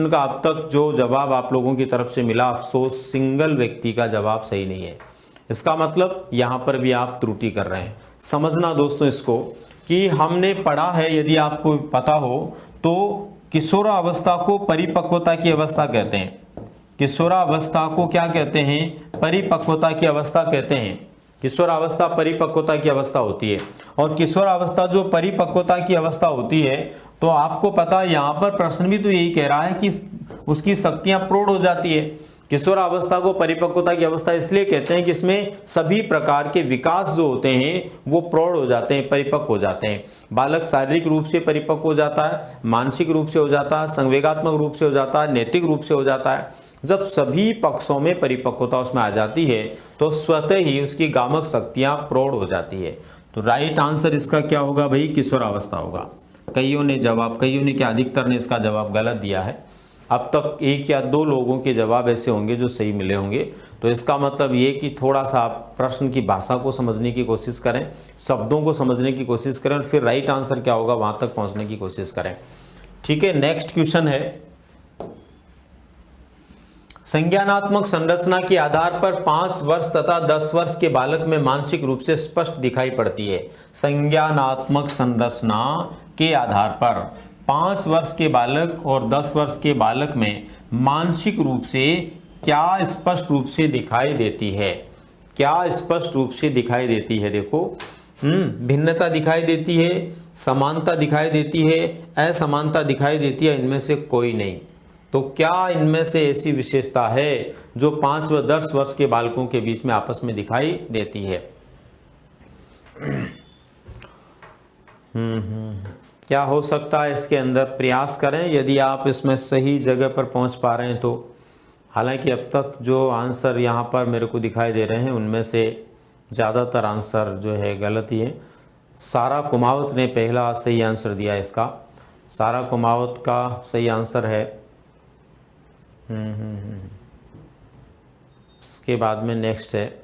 का अब तक जो जवाब आप लोगों की तरफ से मिला, अफसोस सिंगल व्यक्ति का जवाब सही नहीं है। इसका मतलब यहां पर भी आप त्रुटि कर रहे हैं। समझना दोस्तों इसको कि हमने पढ़ा है, यदि आपको पता हो तो किशोरावस्था को परिपक्वता की अवस्था कहते हैं। किशोरावस्था को क्या कहते हैं, परिपक्वता की अवस्था कहते हैं। किशोरावस्था परिपक्वता की अवस्था होती है। और किशोरावस्था जो परिपक्वता की अवस्था होती है, तो आपको पता है यहाँ पर प्रश्न भी तो यही कह रहा है कि उसकी शक्तियां प्रौढ़ हो जाती है। किशोरावस्था को परिपक्वता की अवस्था इसलिए कहते हैं कि इसमें सभी प्रकार के विकास जो होते हैं वो प्रौढ़ हो जाते हैं, परिपक्व हो जाते हैं। बालक शारीरिक रूप से परिपक्व हो जाता है, मानसिक रूप से हो जाता है, संवेगात्मक रूप से हो जाता है, नैतिक रूप से हो जाता है। जब सभी पक्षों में परिपक्वता उसमें आ जाती है तो स्वतः ही उसकी गामक शक्तियां प्रौढ़ हो जाती है। तो राइट आंसर इसका क्या होगा भाई, किशोरावस्था होगा। कईयों ने क्या, अधिकतर ने इसका जवाब गलत दिया है। अब तक एक या दो लोगों के जवाब ऐसे होंगे जो सही मिले होंगे। तो इसका मतलब ये कि थोड़ा सा आप प्रश्न की भाषा को समझने की कोशिश करें, शब्दों को समझने की कोशिश करें, और फिर राइट आंसर क्या होगा वहां तक पहुंचने की कोशिश करें। ठीक है, नेक्स्ट क्वेश्चन है, संज्ञानात्मक संरचना के आधार पर 5 वर्ष तथा 10 वर्ष के बालक में मानसिक रूप से स्पष्ट दिखाई पड़ती है। संज्ञानात्मक संरचना के आधार पर 5 वर्ष के बालक और 10 वर्ष के बालक में मानसिक रूप से क्या स्पष्ट रूप से दिखाई देती है, क्या स्पष्ट रूप से दिखाई देती है। देखो, भिन्नता दिखाई देती है, समानता दिखाई देती है, असमानता दिखाई देती है, इनमें से कोई नहीं। तो क्या इनमें से ऐसी विशेषता है जो 5 व 10 वर्ष के बालकों के बीच में आपस में दिखाई देती है। क्या हो सकता है इसके अंदर, प्रयास करें यदि आप इसमें सही जगह पर पहुंच पा रहे हैं तो। हालांकि अब तक जो आंसर यहाँ पर मेरे को दिखाई दे रहे हैं उनमें से ज़्यादातर आंसर जो है गलत ही है। सारा कुमावत ने पहला सही आंसर दिया इसका। सारा कुमावत का सही आंसर है। इसके बाद में नेक्स्ट है,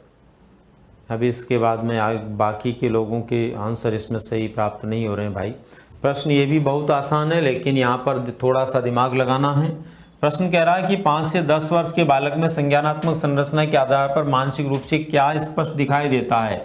अभी इसके बाद में बाकी के लोगों के आंसर इसमें सही प्राप्त नहीं हो रहे हैं भाई। प्रश्न ये भी बहुत आसान है, लेकिन यहाँ पर थोड़ा सा दिमाग लगाना है। प्रश्न कह रहा है कि 5 से 10 वर्ष के बालक में संज्ञानात्मक संरचना के आधार पर मानसिक रूप से क्या स्पष्ट दिखाई देता है?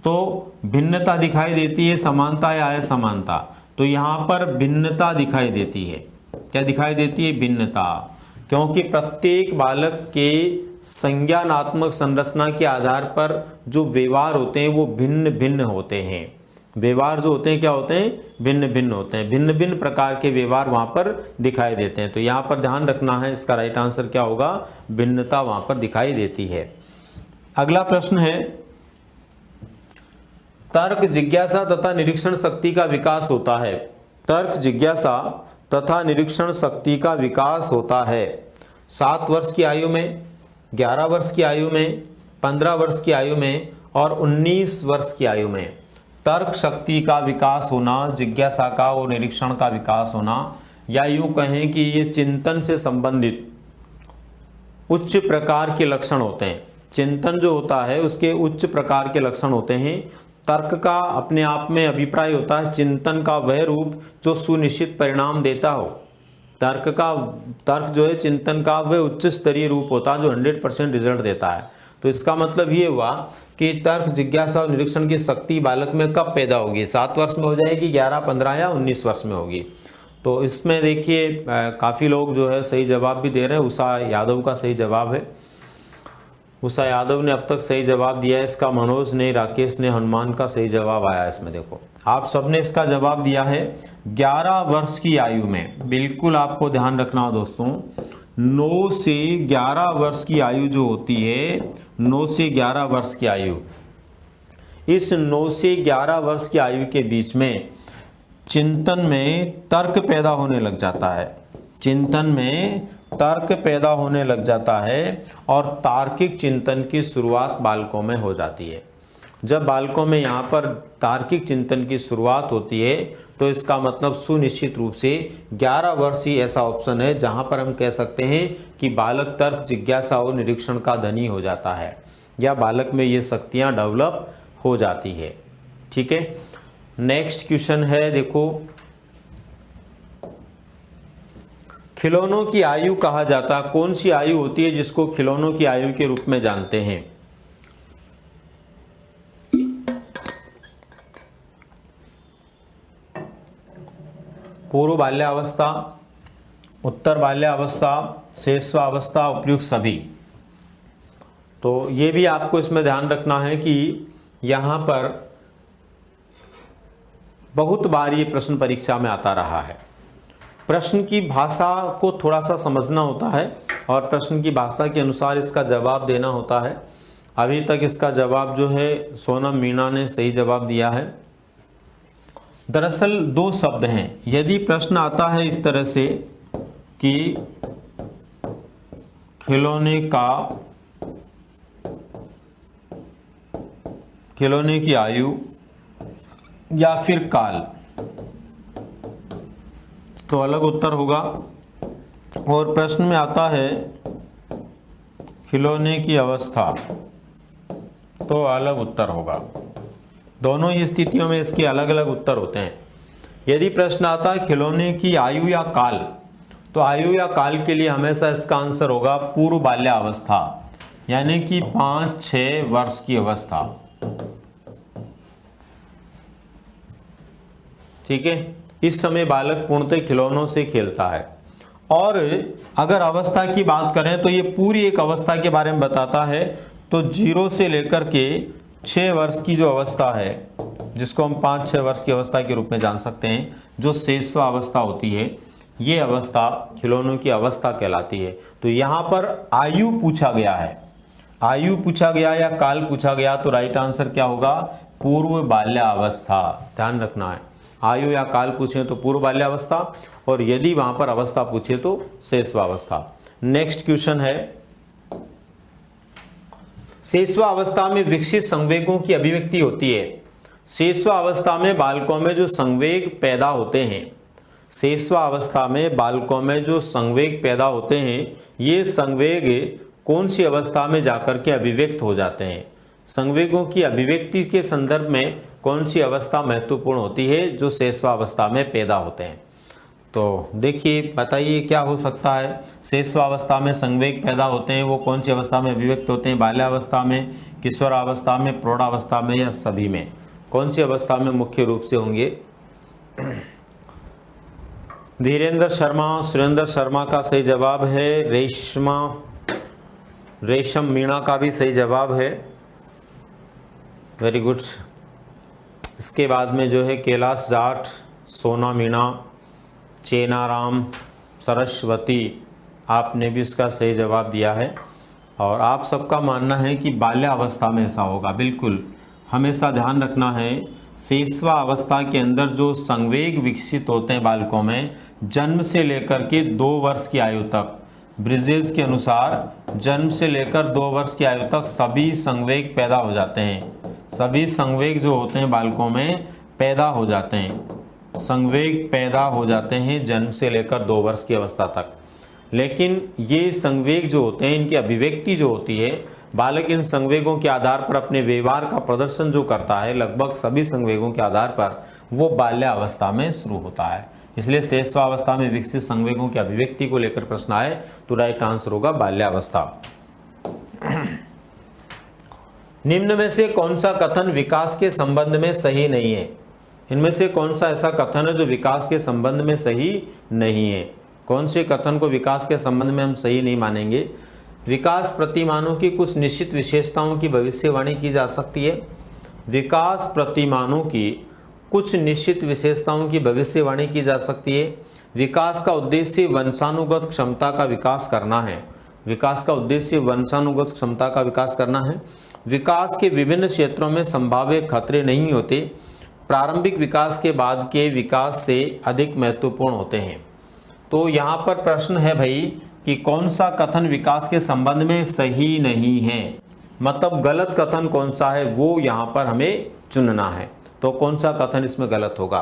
तो भिन्नता दिखाई देती है, समानता या असमानता? तो यहाँ पर भिन्नता दिखाई देती है। क्या दिखाई देती है? भिन्नता, क्योंकि प्रत्येक बालक के संज्ञानात्मक संरचना के आधार पर जो व्यवहार होते हैं वो भिन्न भिन्न होते हैं। व्यवहार जो होते हैं क्या होते हैं? भिन्न भिन्न होते हैं। भिन्न भिन्न प्रकार के व्यवहार वहां पर दिखाई देते हैं। तो यहाँ पर ध्यान रखना है, इसका राइट आंसर क्या होगा? भिन्नता वहां पर दिखाई देती है। अगला प्रश्न है, तर्क जिज्ञासा तथा निरीक्षण शक्ति का विकास होता है। तर्क जिज्ञासा तथा निरीक्षण शक्ति का विकास होता है 7 वर्ष की आयु में, 11 वर्ष की आयु में, 15 वर्ष की आयु में और 19 वर्ष की आयु में। तर्क शक्ति का विकास होना, जिज्ञासा का और निरीक्षण का विकास होना, या यूं कहें कि ये चिंतन से संबंधित उच्च प्रकार के लक्षण होते हैं। चिंतन जो होता है उसके उच्च प्रकार के लक्षण होते हैं। तर्क का अपने आप में अभिप्राय होता है चिंतन का वह रूप जो सुनिश्चित परिणाम देता हो। तर्क जो है चिंतन का वह उच्च स्तरीय रूप होता है जो 100% रिजल्ट देता है। तो इसका मतलब ये हुआ कि तर्क जिज्ञासा और निरीक्षण की शक्ति बालक में कब पैदा होगी? 7 वर्ष में हो जाएगी, 11, 15 या 19 वर्ष में होगी। तो इसमें देखिए काफ़ी लोग जो है सही जवाब भी दे रहे हैं। उषा यादव का सही जवाब है। उषा यादव ने अब तक सही जवाब दिया है इसका। मनोज ने, राकेश ने, हनुमान का सही जवाब आया इसमें। देखो आप सबने इसका जवाब दिया है 11 वर्ष की आयु में। बिल्कुल आपको ध्यान रखना हो दोस्तों, 9 से 11 वर्ष की आयु जो होती है, 9 से 11 वर्ष की आयु, इस 9 से 11 वर्ष की आयु के बीच में चिंतन में तर्क पैदा होने लग जाता है। चिंतन में तर्क पैदा होने लग जाता है और तार्किक चिंतन की शुरुआत बालकों में हो जाती है। जब बालकों में यहाँ पर तार्किक चिंतन की शुरुआत होती है तो इसका मतलब सुनिश्चित रूप से 11 वर्ष ही ऐसा ऑप्शन है जहाँ पर हम कह सकते हैं कि बालक तर्क जिज्ञासा और निरीक्षण का धनी हो जाता है, या बालक में ये शक्तियाँ डेवलप हो जाती है। ठीक है, नेक्स्ट क्वेश्चन है, देखो, खिलौनों की आयु कहा जाता है। कौन सी आयु होती है जिसको खिलौनों की आयु के रूप में जानते हैं? पूर्व बाल्यावस्था, उत्तर बाल्यावस्था, शैशवावस्था, उपयुक्त सभी। तो ये भी आपको इसमें ध्यान रखना है कि यहाँ पर बहुत बार ये प्रश्न परीक्षा में आता रहा है। प्रश्न की भाषा को थोड़ा सा समझना होता है और प्रश्न की भाषा के अनुसार इसका जवाब देना होता है। अभी तक इसका जवाब जो है सोनम मीणा ने सही जवाब दिया है। दरअसल 2 शब्द हैं। यदि प्रश्न आता है इस तरह से कि खिलौने की आयु या फिर काल, तो अलग उत्तर होगा। और प्रश्न में आता है खिलौने की अवस्था, तो अलग उत्तर होगा। दोनों ही स्थितियों में इसके अलग अलग उत्तर होते हैं। यदि प्रश्न आता है खिलौने की आयु या काल, तो आयु या काल के लिए हमेशा इसका आंसर होगा पूर्व बाल्यावस्था, यानी कि 5-6 वर्ष की अवस्था। ठीक है, इस समय बालक पूर्णतः खिलौनों से खेलता है। और अगर अवस्था की बात करें तो ये पूरी एक अवस्था के बारे में बताता है। तो 0 से लेकर के 6 वर्ष की जो अवस्था है, जिसको हम 5-6 वर्ष की अवस्था के रूप में जान सकते हैं, जो शैशवावस्था होती है, ये अवस्था खिलौनों की अवस्था कहलाती है। तो यहाँ पर आयु पूछा गया है, आयु पूछा गया या काल पूछा गया, तो राइट आंसर क्या होगा? पूर्व बाल्यावस्था। ध्यान रखना है, आयु या काल पूछे तो पूर्व बाल्यावस्था, और यदि वहां पर अवस्था पूछे तो शैशवावस्था। नेक्स्ट क्वेश्चन है, शैशवावस्था में विकसित संवेगों की अभिव्यक्ति होती है। शैशवावस्था में बालकों में जो संवेग पैदा होते हैं, शेषवा अवस्था में बालकों में जो संवेग पैदा होते हैं, ये संवेग कौन सी अवस्था में जाकर के अभिव्यक्त हो जाते हैं? संवेगों की अभिव्यक्ति के संदर्भ में कौन सी अवस्था महत्वपूर्ण होती है? जो शेषवा अवस्था में पैदा होते हैं। तो देखिए, बताइए क्या हो सकता है? शेषवा अवस्था में संवेग पैदा होते हैं, वो कौन सी अवस्था में अभिव्यक्त होते हैं? बाल्यावस्था में, किशोरावस्था में, प्रौढ़ावस्था में या सभी में? कौन सी अवस्था में मुख्य रूप से होंगे? धीरेन्द्र शर्मा, सुरेंद्र शर्मा का सही जवाब है। रेशम मीणा का भी सही जवाब है। Very good. इसके बाद में जो है कैलाश जाट, सोना मीणा, चेनाराम, सरस्वती, आपने भी इसका सही जवाब दिया है। और आप सबका मानना है कि बाल्यावस्था में ऐसा होगा। बिल्कुल, हमेशा ध्यान रखना है, शेषवा अवस्था के अंदर जो संवेग विकसित होते हैं बालकों में, जन्म से लेकर के 2 वर्ष की आयु तक, ब्रिजेस के अनुसार जन्म से लेकर 2 वर्ष की आयु तक सभी संवेग पैदा हो जाते हैं। सभी संवेग जो होते हैं बालकों में पैदा हो जाते हैं। संवेग पैदा हो जाते हैं जन्म से लेकर 2 वर्ष की अवस्था तक। लेकिन ये संवेग जो होते हैं, इनकी अभिव्यक्ति जो होती है, बालक इन संवेगों के आधार पर अपने व्यवहार का प्रदर्शन जो करता है, लगभग सभी संवेगों के आधार पर वो बाल्यावस्था में शुरू होता है। इसलिए शेषवावस्था में विकसित संवेगों की अभिव्यक्ति को लेकर प्रश्न आए तो राइट आंसर होगा बाल्यावस्था। निम्न में से कौन सा कथन विकास के संबंध में सही नहीं है? इनमें से कौन सा ऐसा कथन है जो विकास के संबंध में सही नहीं है? कौन से कथन को विकास के संबंध में हम सही नहीं मानेंगे? विकास प्रतिमानों की कुछ निश्चित विशेषताओं की भविष्यवाणी की जा सकती है। विकास प्रतिमानों की कुछ निश्चित विशेषताओं की भविष्यवाणी की जा सकती है। विकास का उद्देश्य वंशानुगत क्षमता का विकास करना है। विकास का उद्देश्य वंशानुगत क्षमता का विकास करना है। विकास के विभिन्न क्षेत्रों में संभाव्य खतरे नहीं होते। प्रारंभिक विकास के बाद के विकास से अधिक महत्वपूर्ण होते हैं। तो यहाँ पर प्रश्न है भाई कि कौन सा कथन विकास के संबंध में सही नहीं है, मतलब गलत कथन कौन सा है वो यहाँ पर हमें चुनना है। तो कौन सा कथन इसमें गलत होगा?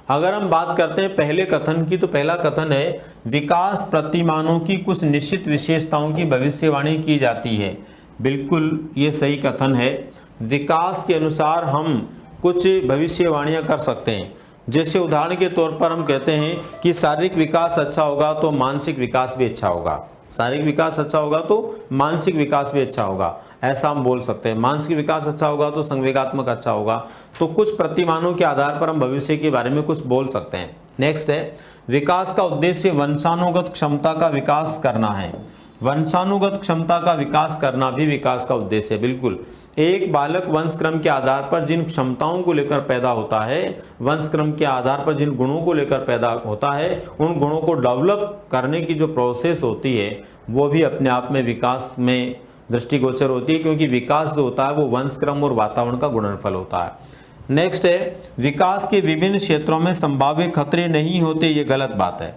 अगर हम बात करते हैं पहले कथन की, तो पहला कथन है विकास प्रतिमानों की कुछ निश्चित विशेषताओं की भविष्यवाणी की जाती है। बिल्कुल ये सही कथन है। विकास के अनुसार हम कुछ भविष्यवाणियां कर सकते हैं। जैसे उदाहरण के तौर पर हम कहते हैं कि शारीरिक विकास अच्छा होगा तो मानसिक विकास भी अच्छा होगा। शारीरिक विकास अच्छा होगा तो मानसिक विकास भी अच्छा होगा, ऐसा हम बोल सकते हैं। मानसिक विकास अच्छा होगा तो संवेगात्मक अच्छा होगा। तो कुछ प्रतिमानों के आधार पर हम भविष्य के बारे में कुछ बोल सकते हैं। नेक्स्ट है विकास का उद्देश्य वंशानुगत क्षमता का विकास करना है। वंशानुगत क्षमता का विकास करना भी विकास का उद्देश्य है। बिल्कुल, एक बालक वंशक्रम के आधार पर जिन क्षमताओं को लेकर पैदा होता है, वंशक्रम के आधार पर जिन गुणों को लेकर पैदा होता है, उन गुणों को डेवलप करने की जो प्रोसेस होती है वो भी अपने आप में विकास में दृष्टिगोचर होती है, क्योंकि विकास जो होता है वो वंशक्रम और वातावरण का गुणनफल होता है। नेक्स्ट है विकास के विभिन्न क्षेत्रों में संभाव्य खतरे नहीं होते, ये गलत बात है।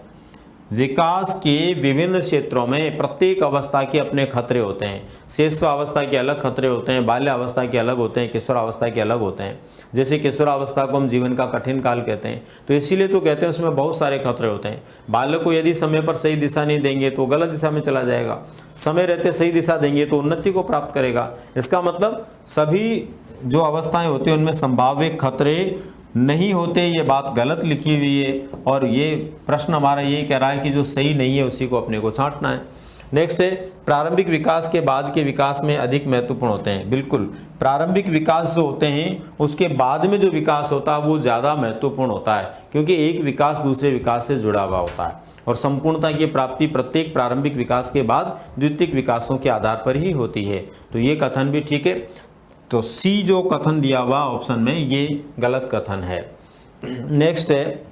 विकास के विभिन्न क्षेत्रों में प्रत्येक अवस्था के अपने खतरे होते हैं। शेषवावस्था के अलग खतरे होते हैं, बाल्यावस्था के अलग होते हैं, किशोरावस्था के अलग होते हैं। जैसे किशोरावस्था को हम जीवन का कठिन काल कहते हैं, तो इसीलिए तो कहते हैं उसमें बहुत सारे खतरे होते हैं। बालक को यदि समय पर सही दिशा नहीं देंगे तो गलत दिशा में चला जाएगा, समय रहते सही दिशा देंगे तो उन्नति को प्राप्त करेगा। इसका मतलब सभी जो अवस्थाएं होती हैं उनमें संभाव्य खतरे नहीं होते, ये बात गलत लिखी हुई है। और ये प्रश्न हमारा ये कह रहा है कि जो सही नहीं है उसी को अपने को छांटना है। नेक्स्ट है प्रारंभिक विकास के बाद के विकास में अधिक महत्वपूर्ण होते हैं। बिल्कुल, प्रारंभिक विकास जो होते हैं उसके बाद में जो विकास होता है वो ज़्यादा महत्वपूर्ण होता है, क्योंकि एक विकास दूसरे विकास से जुड़ा हुआ होता है और संपूर्णता की प्राप्ति प्रत्येक प्रारंभिक विकास के बाद द्वितीयक विकासों के आधार पर ही होती है। तो ये कथन भी ठीक है। तो सी जो कथन दिया हुआ ऑप्शन में ये गलत कथन है। नेक्स्ट है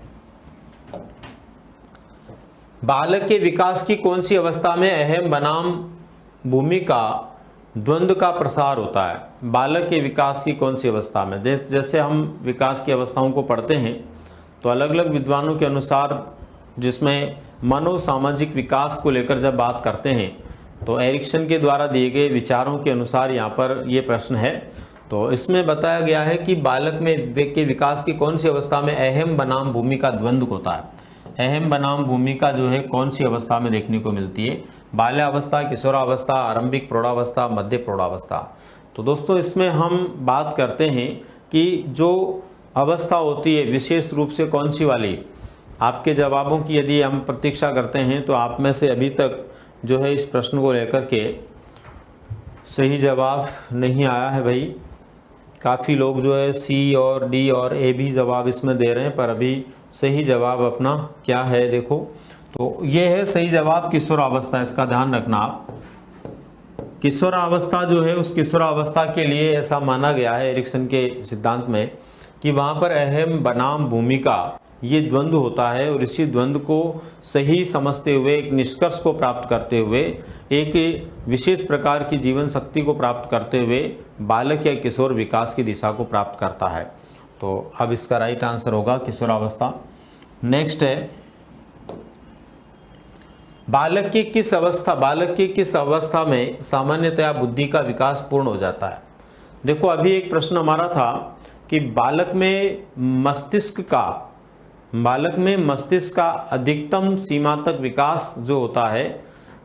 बालक के विकास की कौन सी अवस्था में अहम बनाम भूमिका द्वंद्व का प्रसार होता है? बालक के विकास की कौन सी अवस्था में? जैसे हम विकास की अवस्थाओं को पढ़ते हैं तो अलग अलग विद्वानों के अनुसार, जिसमें मनोसामाजिक विकास को लेकर जब बात करते हैं तो एरिक्सन के द्वारा दिए गए विचारों के अनुसार यहाँ पर ये प्रश्न है। तो इसमें बताया गया है कि बालक में के विकास की कौन सी अवस्था में अहम बनाम भूमिका द्वंद्व होता है। अहम बनाम भूमिका जो है कौन सी अवस्था में देखने को मिलती है? बाल्यावस्था, किशोरावस्था, आरंभिक प्रौढ़ावस्था, मध्य प्रौढ़ावस्था। तो दोस्तों इसमें हम बात करते हैं कि जो अवस्था होती है विशेष रूप से कौन सी वाली, आपके जवाबों की यदि हम प्रतीक्षा करते हैं तो आप में से अभी तक जो है इस प्रश्न को लेकर के सही जवाब नहीं आया है भाई। काफ़ी लोग जो है सी और डी और ए भी जवाब इसमें दे रहे हैं, पर अभी सही जवाब अपना क्या है देखो, तो ये है सही जवाब किशोरावस्था। इसका ध्यान रखना आप। किशोरावस्था जो है, उस किशोरावस्था के लिए ऐसा माना गया है एरिक्सन के सिद्धांत में कि वहाँ पर अहम बनाम भूमिका ये द्वंद्व होता है, और इसी द्वंद्व को सही समझते हुए एक निष्कर्ष को प्राप्त करते हुए, एक विशेष प्रकार की जीवन शक्ति को प्राप्त करते हुए बालक या किशोर विकास की दिशा को प्राप्त करता है। तो अब इसका राइट आंसर होगा किशोरावस्था। नेक्स्ट है, बालक की किस अवस्था में सामान्यतया बुद्धि का विकास पूर्ण हो जाता है? देखो अभी एक प्रश्न हमारा था कि बालक में मस्तिष्क का अधिकतम सीमा तक विकास जो होता है,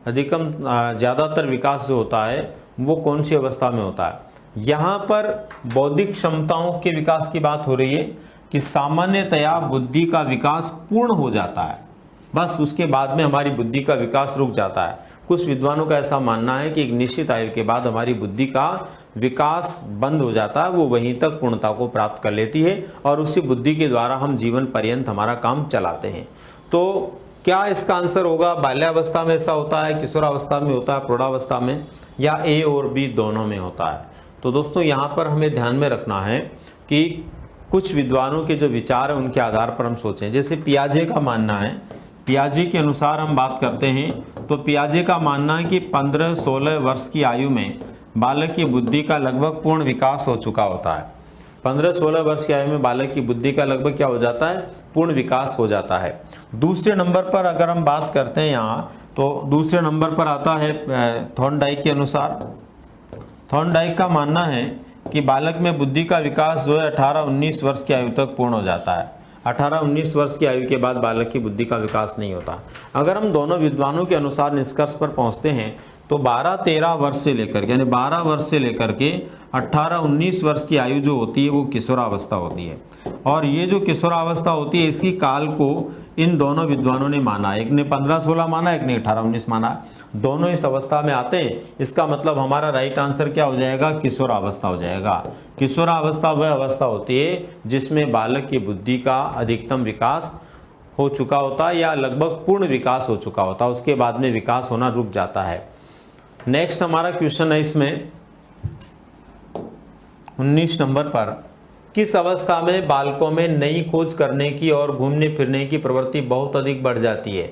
अधिकतम ज़्यादातर विकास जो होता है वो कौन सी अवस्था में होता है? यहाँ पर बौद्धिक क्षमताओं के विकास की बात हो रही है कि सामान्यतया बुद्धि का विकास पूर्ण हो जाता है, बस उसके बाद में हमारी बुद्धि का विकास रुक जाता है। कुछ विद्वानों का ऐसा मानना है कि एक निश्चित आयु के बाद हमारी बुद्धि का विकास बंद हो जाता है, वो वहीं तक पूर्णता को प्राप्त कर लेती है और उसी बुद्धि के द्वारा हम जीवन पर्यंत हमारा काम चलाते हैं। तो क्या इसका आंसर होगा बाल्यावस्था में ऐसा होता है, किशोरावस्था में होता है, प्रौढ़ावस्था में, या ए और बी दोनों में होता है? तो दोस्तों यहाँ पर हमें ध्यान में रखना है कि कुछ विद्वानों के जो विचार हैं उनके आधार पर हम सोचें। जैसे पियाजे का मानना है, पियाजे के अनुसार हम बात करते हैं तो पियाजे का मानना है कि 15-16 वर्ष की आयु में बालक की बुद्धि का लगभग पूर्ण विकास हो चुका होता है। 15-16 वर्ष की आयु में बालक की बुद्धि का लगभग क्या हो जाता है? पूर्ण विकास हो जाता है। दूसरे नंबर पर अगर हम बात करते हैं यहाँ, तो दूसरे नंबर पर आता है थॉर्नडाइक के अनुसार। थॉर्नडाइक का मानना है कि बालक में बुद्धि का विकास जो है 18-19 वर्ष की आयु तक पूर्ण हो जाता है। 18-19 वर्ष की आयु के बाद बालक की बुद्धि का विकास नहीं होता। अगर हम दोनों विद्वानों के अनुसार निष्कर्ष पर पहुंचते हैं तो 12-13 वर्ष से लेकर यानी 12 वर्ष से लेकर के 18-19 वर्ष की आयु जो होती है वो किशोरावस्था होती है। और ये जो किशोरावस्था होती है इसी काल को इन दोनों विद्वानों ने माना। एक ने 15-16 माना, एक ने 18-19 माना। दोनों इस अवस्था में आते हैं। इसका मतलब हमारा राइट आंसर क्या हो जाएगा? किशोरावस्था हो जाएगा। किशोरावस्था वह अवस्था होती है जिसमें बालक की बुद्धि का अधिकतम विकास हो चुका होता है या लगभग पूर्ण विकास हो चुका होता है, उसके बाद में विकास होना रुक जाता है। नेक्स्ट हमारा क्वेश्चन है इसमें 19 नंबर पर, किस अवस्था में बालकों में नई खोज करने की और घूमने फिरने की प्रवृत्ति बहुत अधिक बढ़ जाती है?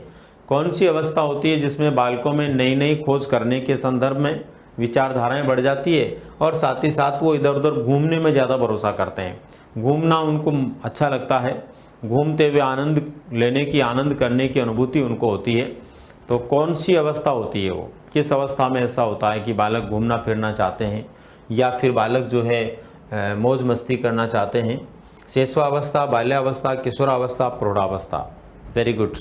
कौन सी अवस्था होती है जिसमें बालकों में नई खोज करने के संदर्भ में विचारधाराएं बढ़ जाती है और साथ ही साथ वो इधर उधर घूमने में ज़्यादा भरोसा करते हैं? घूमना उनको अच्छा लगता है, घूमते हुए आनंद लेने की, आनंद करने की अनुभूति उनको होती है। तो कौन सी अवस्था होती है वो? किस अवस्था में ऐसा होता है कि बालक घूमना फिरना चाहते हैं या फिर बालक जो है मौज मस्ती करना चाहते हैं? शैशवावस्था, बाल्यावस्था, किशोरावस्था, प्रौढ़ावस्था। Very good.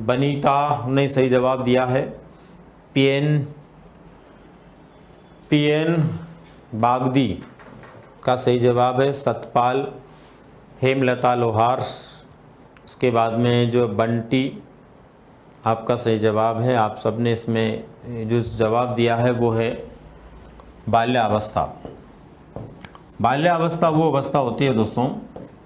बनीता ने सही जवाब दिया है। पीएन बागदी का सही जवाब है। सतपाल, हेमलता लोहार, उसके बाद में जो बंटी आपका सही जवाब है। आप सबने इसमें जो जवाब दिया है वो है बाल्यावस्था। बाल्यावस्था वो अवस्था होती है दोस्तों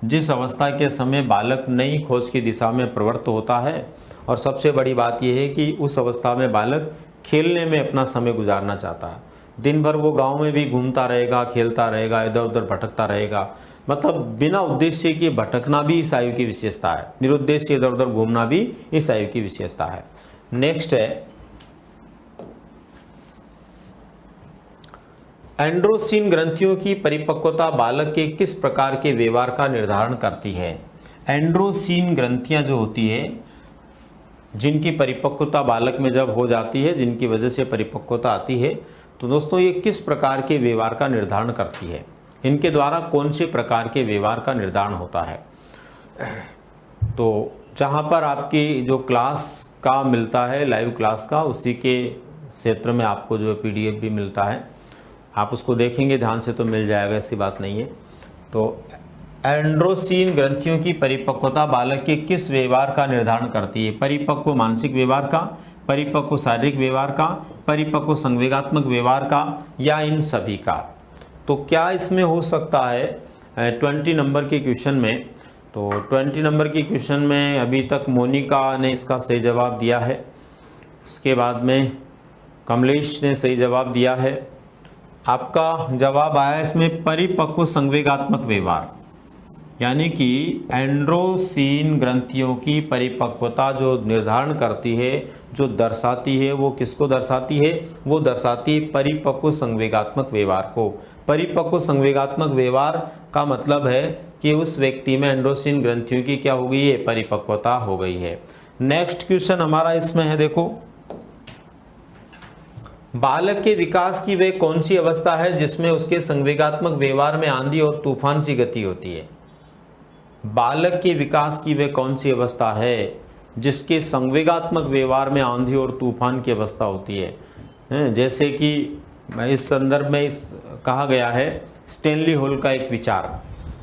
जिस अवस्था के समय बालक नई खोज की दिशा में प्रवृत्त होता है, और सबसे बड़ी बात यह है कि उस अवस्था में बालक खेलने में अपना समय गुजारना चाहता है। दिन भर वो गांव में भी घूमता रहेगा, खेलता रहेगा, इधर उधर भटकता रहेगा, मतलब बिना उद्देश्य के भटकना भी इस आयु की विशेषता है, निरुद्देश्य इधर उधर घूमना भी इस आयु की विशेषता है। नेक्स्ट है एंड्रोसिन ग्रंथियों की परिपक्वता बालक के किस प्रकार के व्यवहार का निर्धारण करती है? एंड्रोसिन ग्रंथियां जो होती है जिनकी परिपक्वता बालक में जब हो जाती है, जिनकी वजह से परिपक्वता आती है, तो दोस्तों ये किस प्रकार के व्यवहार का निर्धारण करती है, इनके द्वारा कौन से प्रकार के व्यवहार का निर्धारण होता है। तो जहाँ पर आपकी जो क्लास का मिलता है, लाइव क्लास का, उसी के क्षेत्र में आपको जो PDF भी मिलता है, आप उसको देखेंगे ध्यान से तो मिल जाएगा, ऐसी बात नहीं है। तो एंड्रोसिन ग्रंथियों की परिपक्वता बालक के किस व्यवहार का निर्धारण करती है? परिपक्व मानसिक व्यवहार का, परिपक्व शारीरिक व्यवहार का, परिपक्व संवेगात्मक व्यवहार का, या इन सभी का। तो क्या इसमें हो सकता है 20 नंबर के क्वेश्चन में? तो 20 नंबर के क्वेश्चन में अभी तक मोनिका ने इसका सही जवाब दिया है, उसके बाद में कमलेश ने सही जवाब दिया है। आपका जवाब आया इसमें परिपक्व संवेगात्मक व्यवहार, यानी कि एंड्रोसिन ग्रंथियों की परिपक्वता जो निर्धारण करती है, जो दर्शाती है, वो किसको दर्शाती है? वो दर्शाती है परिपक्व संवेगात्मक व्यवहार को। परिपक्व संवेगात्मक व्यवहार का मतलब है कि उस व्यक्ति में एंड्रोसिन ग्रंथियों की क्या हो गई है? परिपक्वता हो गई है। नेक्स्ट क्वेश्चन हमारा इसमें है, देखो, बालक के विकास की वह कौन सी अवस्था है जिसमें उसके संवेगात्मक व्यवहार में आंधी और तूफान सी गति होती है? बालक के विकास की वह कौन सी अवस्था है जिसके संवेगात्मक व्यवहार में आंधी और तूफान की अवस्था होती है? जैसे कि इस संदर्भ में कहा गया है स्टैनली हॉल का एक विचार।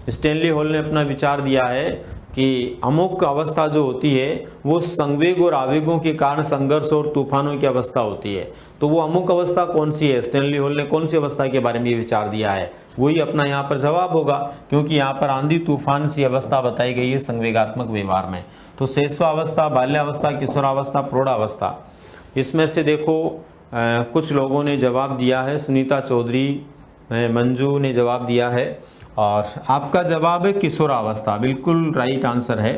स्टैनली हॉल ने अपना विचार दिया है कि अमुक अवस्था जो होती है वो संवेग और आवेगों के कारण संघर्ष और तूफानों की अवस्था होती है। तो वो अमुक अवस्था कौन सी है? स्टैनली हॉल ने कौन सी अवस्था के बारे में ये विचार दिया है? वही अपना यहाँ पर जवाब होगा, क्योंकि यहाँ पर आंधी तूफान सी अवस्था बताई गई है संवेगात्मक व्यवहार में। तो शैशवावस्था, बाल्यावस्था, किशोरावस्था, प्रौढ़ावस्था, इसमें से देखो कुछ लोगों ने जवाब दिया है। सुनीता चौधरी, मंजू ने जवाब दिया है, और आपका जवाब है किशोरावस्था, बिल्कुल राइट आंसर है।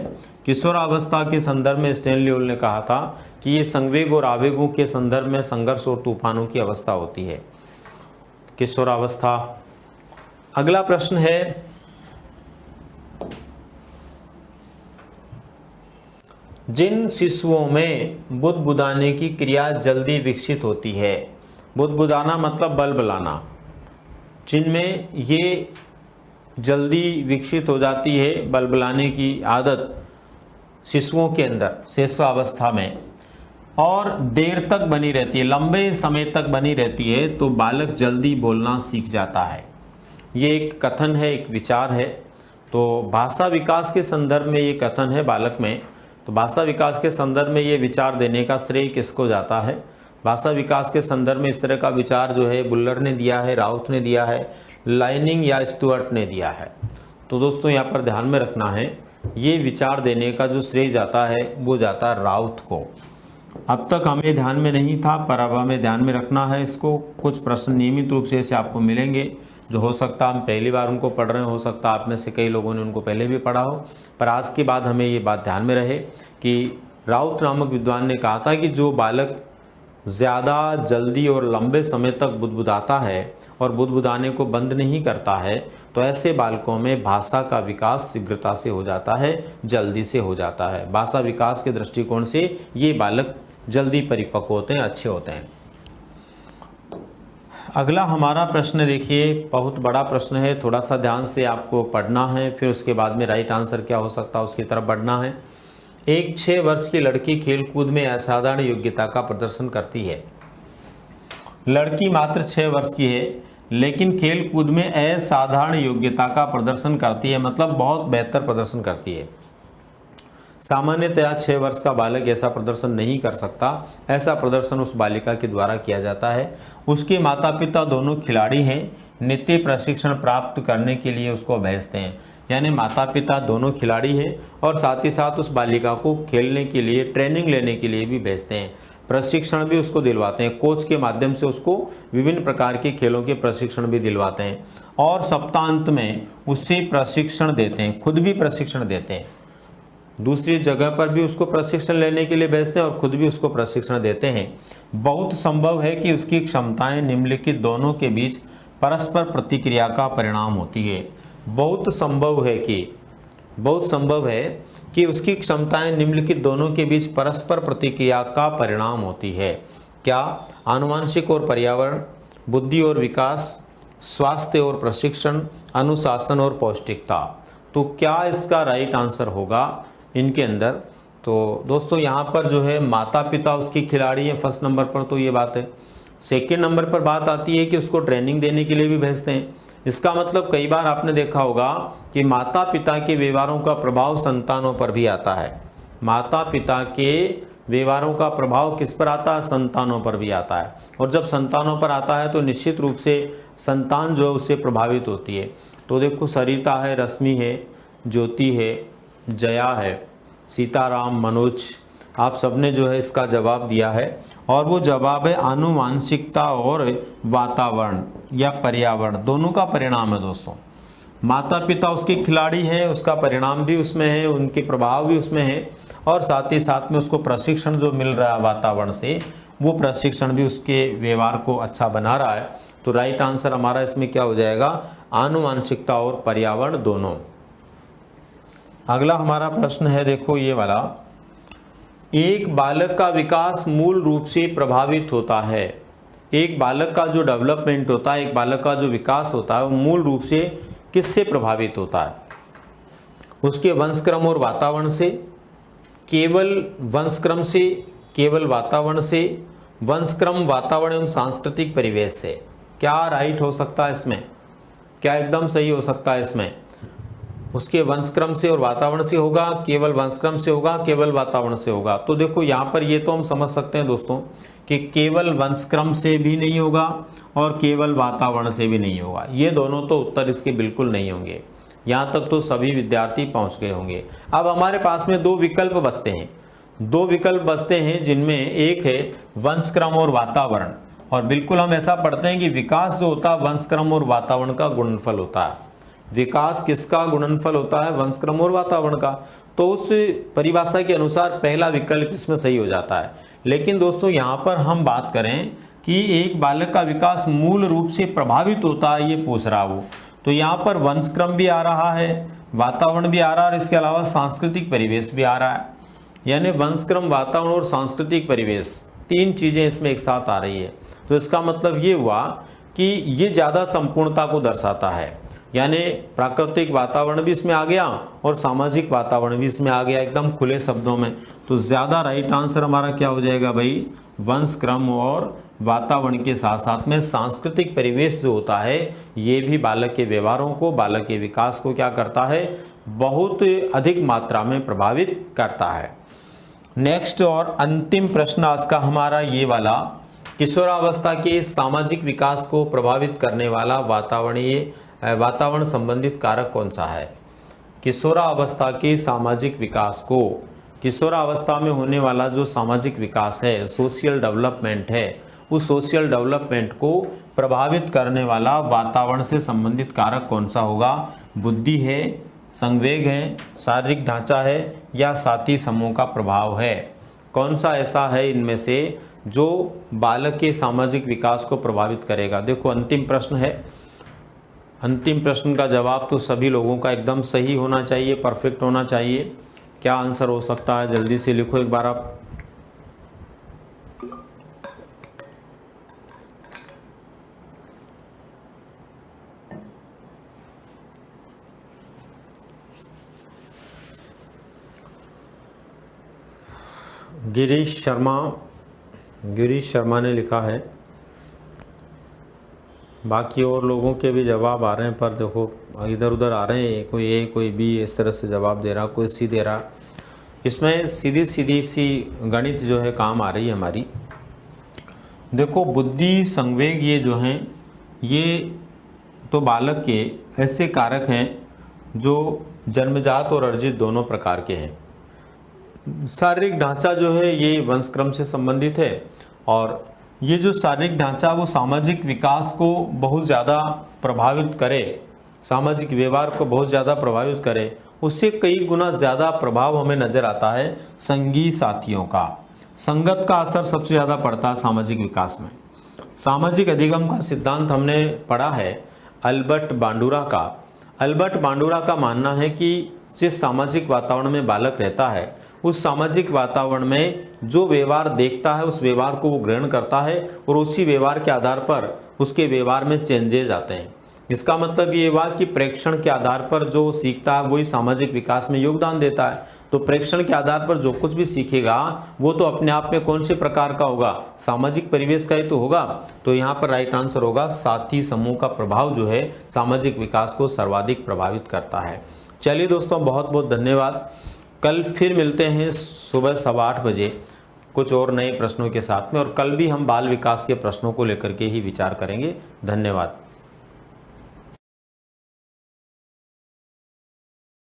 किशोरावस्था के संदर्भ में स्टैनली हॉल ने कहा था कि ये संवेग और आवेगों के संदर्भ में संघर्ष और तूफानों की अवस्था होती है, किशोरावस्था। अगला प्रश्न है, जिन शिशुओं में बुदबुदाने की क्रिया जल्दी विकसित होती है, बुदबुदाना मतलब बलबलाना, जिनमें ये जल्दी विकसित हो जाती है बलबलाने की आदत शिशुओं के अंदर शैशवावस्था में, और देर तक बनी रहती है, लंबे समय तक बनी रहती है, तो बालक जल्दी बोलना सीख जाता है। ये एक कथन है, एक विचार है। तो भाषा विकास के संदर्भ में ये कथन है बालक में। तो भाषा विकास के संदर्भ में ये विचार देने का श्रेय किसको जाता है? भाषा विकास के संदर्भ में इस तरह का विचार जो है बुल्लर ने दिया है, राउथ ने दिया है, लाइनिंग या स्टुअर्ट ने दिया है। तो दोस्तों यहाँ पर ध्यान में रखना है, ये विचार देने का जो श्रेय जाता है वो जाता है राउथ को। अब तक हमें ध्यान में नहीं था, पर अब हमें ध्यान में रखना है इसको। कुछ प्रश्न नियमित रूप से आपको मिलेंगे, जो हो सकता हम पहली बार उनको पढ़ रहे हो सकता आप में से कई लोगों ने उनको पहले भी पढ़ा हो, पर आज के बाद हमें ये बात ध्यान में रहे कि राउथ नामक विद्वान ने कहा था कि जो बालक ज़्यादा जल्दी और लंबे समय तक बुदबुदाता है और बुदबुदाने को बंद नहीं करता है, तो ऐसे बालकों में भाषा का विकास शीघ्रता से हो जाता है, जल्दी से हो जाता है। भाषा विकास के दृष्टिकोण से ये बालक जल्दी परिपक्व होते हैं, अच्छे होते हैं। अगला हमारा प्रश्न देखिए, बहुत बड़ा प्रश्न है, थोड़ा सा ध्यान से आपको पढ़ना है, फिर उसके बाद में राइट आंसर क्या हो सकता है उसकी तरफ बढ़ना है। एक 6 वर्ष की लड़की खेलकूद में असाधारण योग्यता का प्रदर्शन करती है। लड़की मात्र 6 वर्ष की है, लेकिन खेलकूद में असाधारण योग्यता का प्रदर्शन करती है, मतलब बहुत बेहतर प्रदर्शन करती है। सामान्यतया 6 वर्ष का बालक ऐसा प्रदर्शन नहीं कर सकता। ऐसा प्रदर्शन उस बालिका के द्वारा किया जाता है। उसके माता पिता दोनों खिलाड़ी हैं, नित्य प्रशिक्षण प्राप्त करने के लिए उसको भेजते हैं। यानी माता पिता दोनों खिलाड़ी हैं और साथ ही साथ उस बालिका को खेलने के लिए, ट्रेनिंग लेने के लिए भी भेजते हैं, प्रशिक्षण भी उसको दिलवाते हैं। कोच के माध्यम से उसको विभिन्न प्रकार के खेलों के प्रशिक्षण भी दिलवाते हैं और सप्ताहांत में उसे प्रशिक्षण देते हैं, खुद भी प्रशिक्षण देते हैं। दूसरी जगह पर भी उसको प्रशिक्षण लेने के लिए भेजते हैं और खुद भी उसको प्रशिक्षण देते हैं। बहुत संभव है कि उसकी क्षमताएं निम्नलिखित दोनों के बीच परस्पर प्रतिक्रिया का परिणाम होती है। बहुत संभव है कि उसकी क्षमताएं निम्नलिखित दोनों के बीच परस्पर प्रतिक्रिया का परिणाम होती है। क्या? आनुवंशिक और पर्यावरण, बुद्धि और विकास, स्वास्थ्य और प्रशिक्षण, अनुशासन और पौष्टिकता। तो क्या इसका राइट आंसर होगा इनके अंदर? तो दोस्तों यहाँ पर जो है माता पिता उसकी खिलाड़ी है फर्स्ट नंबर पर, तो ये बात है। सेकेंड नंबर पर बात आती है कि उसको ट्रेनिंग देने के लिए भी भेजते हैं। इसका मतलब कई बार आपने देखा होगा कि माता पिता के व्यवहारों का प्रभाव संतानों पर भी आता है। माता पिता के व्यवहारों का प्रभाव किस पर आता है? संतानों पर भी आता है। और जब संतानों पर आता है तो निश्चित रूप से संतान जो है उससे प्रभावित होती है। तो देखो सरिता है, रश्मि है, ज्योति है, जया है, सीताराम, मनोज, आप सबने जो है इसका जवाब दिया है। और वो जवाब है आनुवांशिकता और वातावरण या पर्यावरण, दोनों का परिणाम है दोस्तों। माता पिता उसके खिलाड़ी हैं, उसका परिणाम भी उसमें है, उनके प्रभाव भी उसमें है, और साथ ही साथ में उसको प्रशिक्षण जो मिल रहा है वातावरण से, वो प्रशिक्षण भी उसके व्यवहार को अच्छा बना रहा है। तो राइट आंसर हमारा इसमें क्या हो जाएगा? आनुवांशिकता और पर्यावरण दोनों। अगला हमारा प्रश्न है, देखो ये वाला, एक बालक का विकास मूल रूप से प्रभावित होता है। एक बालक का जो डेवलपमेंट होता है, एक बालक का जो विकास होता है, वो मूल रूप से किससे प्रभावित होता है? उसके वंशक्रम और वातावरण से, केवल वंशक्रम से, केवल वातावरण से, वंशक्रम, वातावरण एवं सांस्कृतिक परिवेश से। क्या राइट हो सकता है इसमें? क्या एकदम सही हो सकता है इसमें? उसके वंशक्रम से और वातावरण से होगा, केवल वंशक्रम से होगा, केवल वातावरण से होगा। तो देखो यहाँ पर ये तो हम समझ सकते हैं दोस्तों कि केवल वंशक्रम से भी नहीं होगा और केवल वातावरण से भी नहीं होगा। ये दोनों तो उत्तर इसके बिल्कुल नहीं होंगे। यहाँ तक तो सभी विद्यार्थी पहुँच गए होंगे। अब हमारे पास में दो विकल्प बचते हैं, दो विकल्प बचते हैं, जिनमें एक है वंशक्रम और वातावरण। और बिल्कुल हम ऐसा पढ़ते हैं कि विकास जो होता है वंशक्रम और वातावरण का गुणनफल होता है। विकास किसका गुणनफल होता है? वंशक्रम और वातावरण का। तो उस परिभाषा के अनुसार पहला विकल्प इसमें सही हो जाता है। लेकिन दोस्तों यहाँ पर हम बात करें कि एक बालक का विकास मूल रूप से प्रभावित होता है, ये पूछ रहा वो, तो यहाँ पर वंशक्रम भी आ रहा है, वातावरण भी आ रहा है, और इसके अलावा सांस्कृतिक परिवेश भी आ रहा है। यानी वंशक्रम, वातावरण और सांस्कृतिक परिवेश, तीन चीज़ें इसमें एक साथ आ रही है। तो इसका मतलब ये हुआ कि ये ज़्यादा संपूर्णता को दर्शाता है। यानी प्राकृतिक वातावरण भी इसमें आ गया और सामाजिक वातावरण भी इसमें आ गया, एकदम खुले शब्दों में। तो ज़्यादा राइट आंसर हमारा क्या हो जाएगा भाई? वंशक्रम और वातावरण के साथ साथ में सांस्कृतिक परिवेश जो होता है, ये भी बालक के व्यवहारों को, बालक के विकास को क्या करता है? बहुत अधिक मात्रा में प्रभावित करता है। नेक्स्ट और अंतिम प्रश्न आज का हमारा ये वाला, किशोरावस्था के सामाजिक विकास को प्रभावित करने वाला वातावरण संबंधित कारक कौन सा है? किशोरावस्था के सामाजिक विकास को, किशोरावस्था में होने वाला जो सामाजिक विकास है, सोशल डेवलपमेंट है, उस सोशल डेवलपमेंट को प्रभावित करने वाला वातावरण से संबंधित कारक कौन सा होगा? बुद्धि है, संवेग है, शारीरिक ढांचा है, या साथी समूह का प्रभाव है? कौन सा ऐसा है इनमें से जो बालक के सामाजिक विकास को प्रभावित करेगा? देखो अंतिम प्रश्न है, अंतिम प्रश्न का जवाब तो सभी लोगों का एकदम सही होना चाहिए, परफेक्ट होना चाहिए। क्या आंसर हो सकता है? जल्दी से लिखो एक बार आप। गिरीश शर्मा ने लिखा है। बाकी और लोगों के भी जवाब आ रहे हैं, पर देखो इधर उधर आ रहे हैं, कोई ए कोई बी इस तरह से जवाब दे रहा, कोई सी दे रहा। इसमें सीधी सी गणित जो है काम आ रही है हमारी। देखो बुद्धि, संवेग, ये जो हैं, ये तो बालक के ऐसे कारक हैं जो जन्मजात और अर्जित दोनों प्रकार के हैं। शारीरिक ढांचा जो है ये वंशक्रम से संबंधित है, और ये जो शारीरिक ढांचा वो सामाजिक विकास को बहुत ज़्यादा प्रभावित करे, सामाजिक व्यवहार को बहुत ज़्यादा प्रभावित करे, उससे कई गुना ज़्यादा प्रभाव हमें नज़र आता है संगी साथियों का। संगत का असर सबसे ज़्यादा पड़ता है सामाजिक विकास में। सामाजिक अधिगम का सिद्धांत हमने पढ़ा है अल्बर्ट बांडुरा का। अल्बर्ट बांडुरा का मानना है कि जिस सामाजिक वातावरण में बालक रहता है उस सामाजिक वातावरण में जो व्यवहार देखता है उस व्यवहार को वो ग्रहण करता है और उसी व्यवहार के आधार पर उसके व्यवहार में चेंजेज आते हैं। इसका मतलब ये हुआ कि प्रेक्षण के आधार पर जो सीखता है वही सामाजिक विकास में योगदान देता है। तो प्रेक्षण के आधार पर जो कुछ भी सीखेगा वो तो अपने आप में कौन से प्रकार का होगा, सामाजिक परिवेश का ही तो होगा। तो यहाँ पर राइट आंसर होगा साथी समूह का प्रभाव जो है सामाजिक विकास को सर्वाधिक प्रभावित करता है। चलिए दोस्तों, बहुत बहुत धन्यवाद। कल फिर मिलते हैं सुबह 8:15 बजे कुछ और नए प्रश्नों के साथ में, और कल भी हम बाल विकास के प्रश्नों को लेकर के ही विचार करेंगे। धन्यवाद।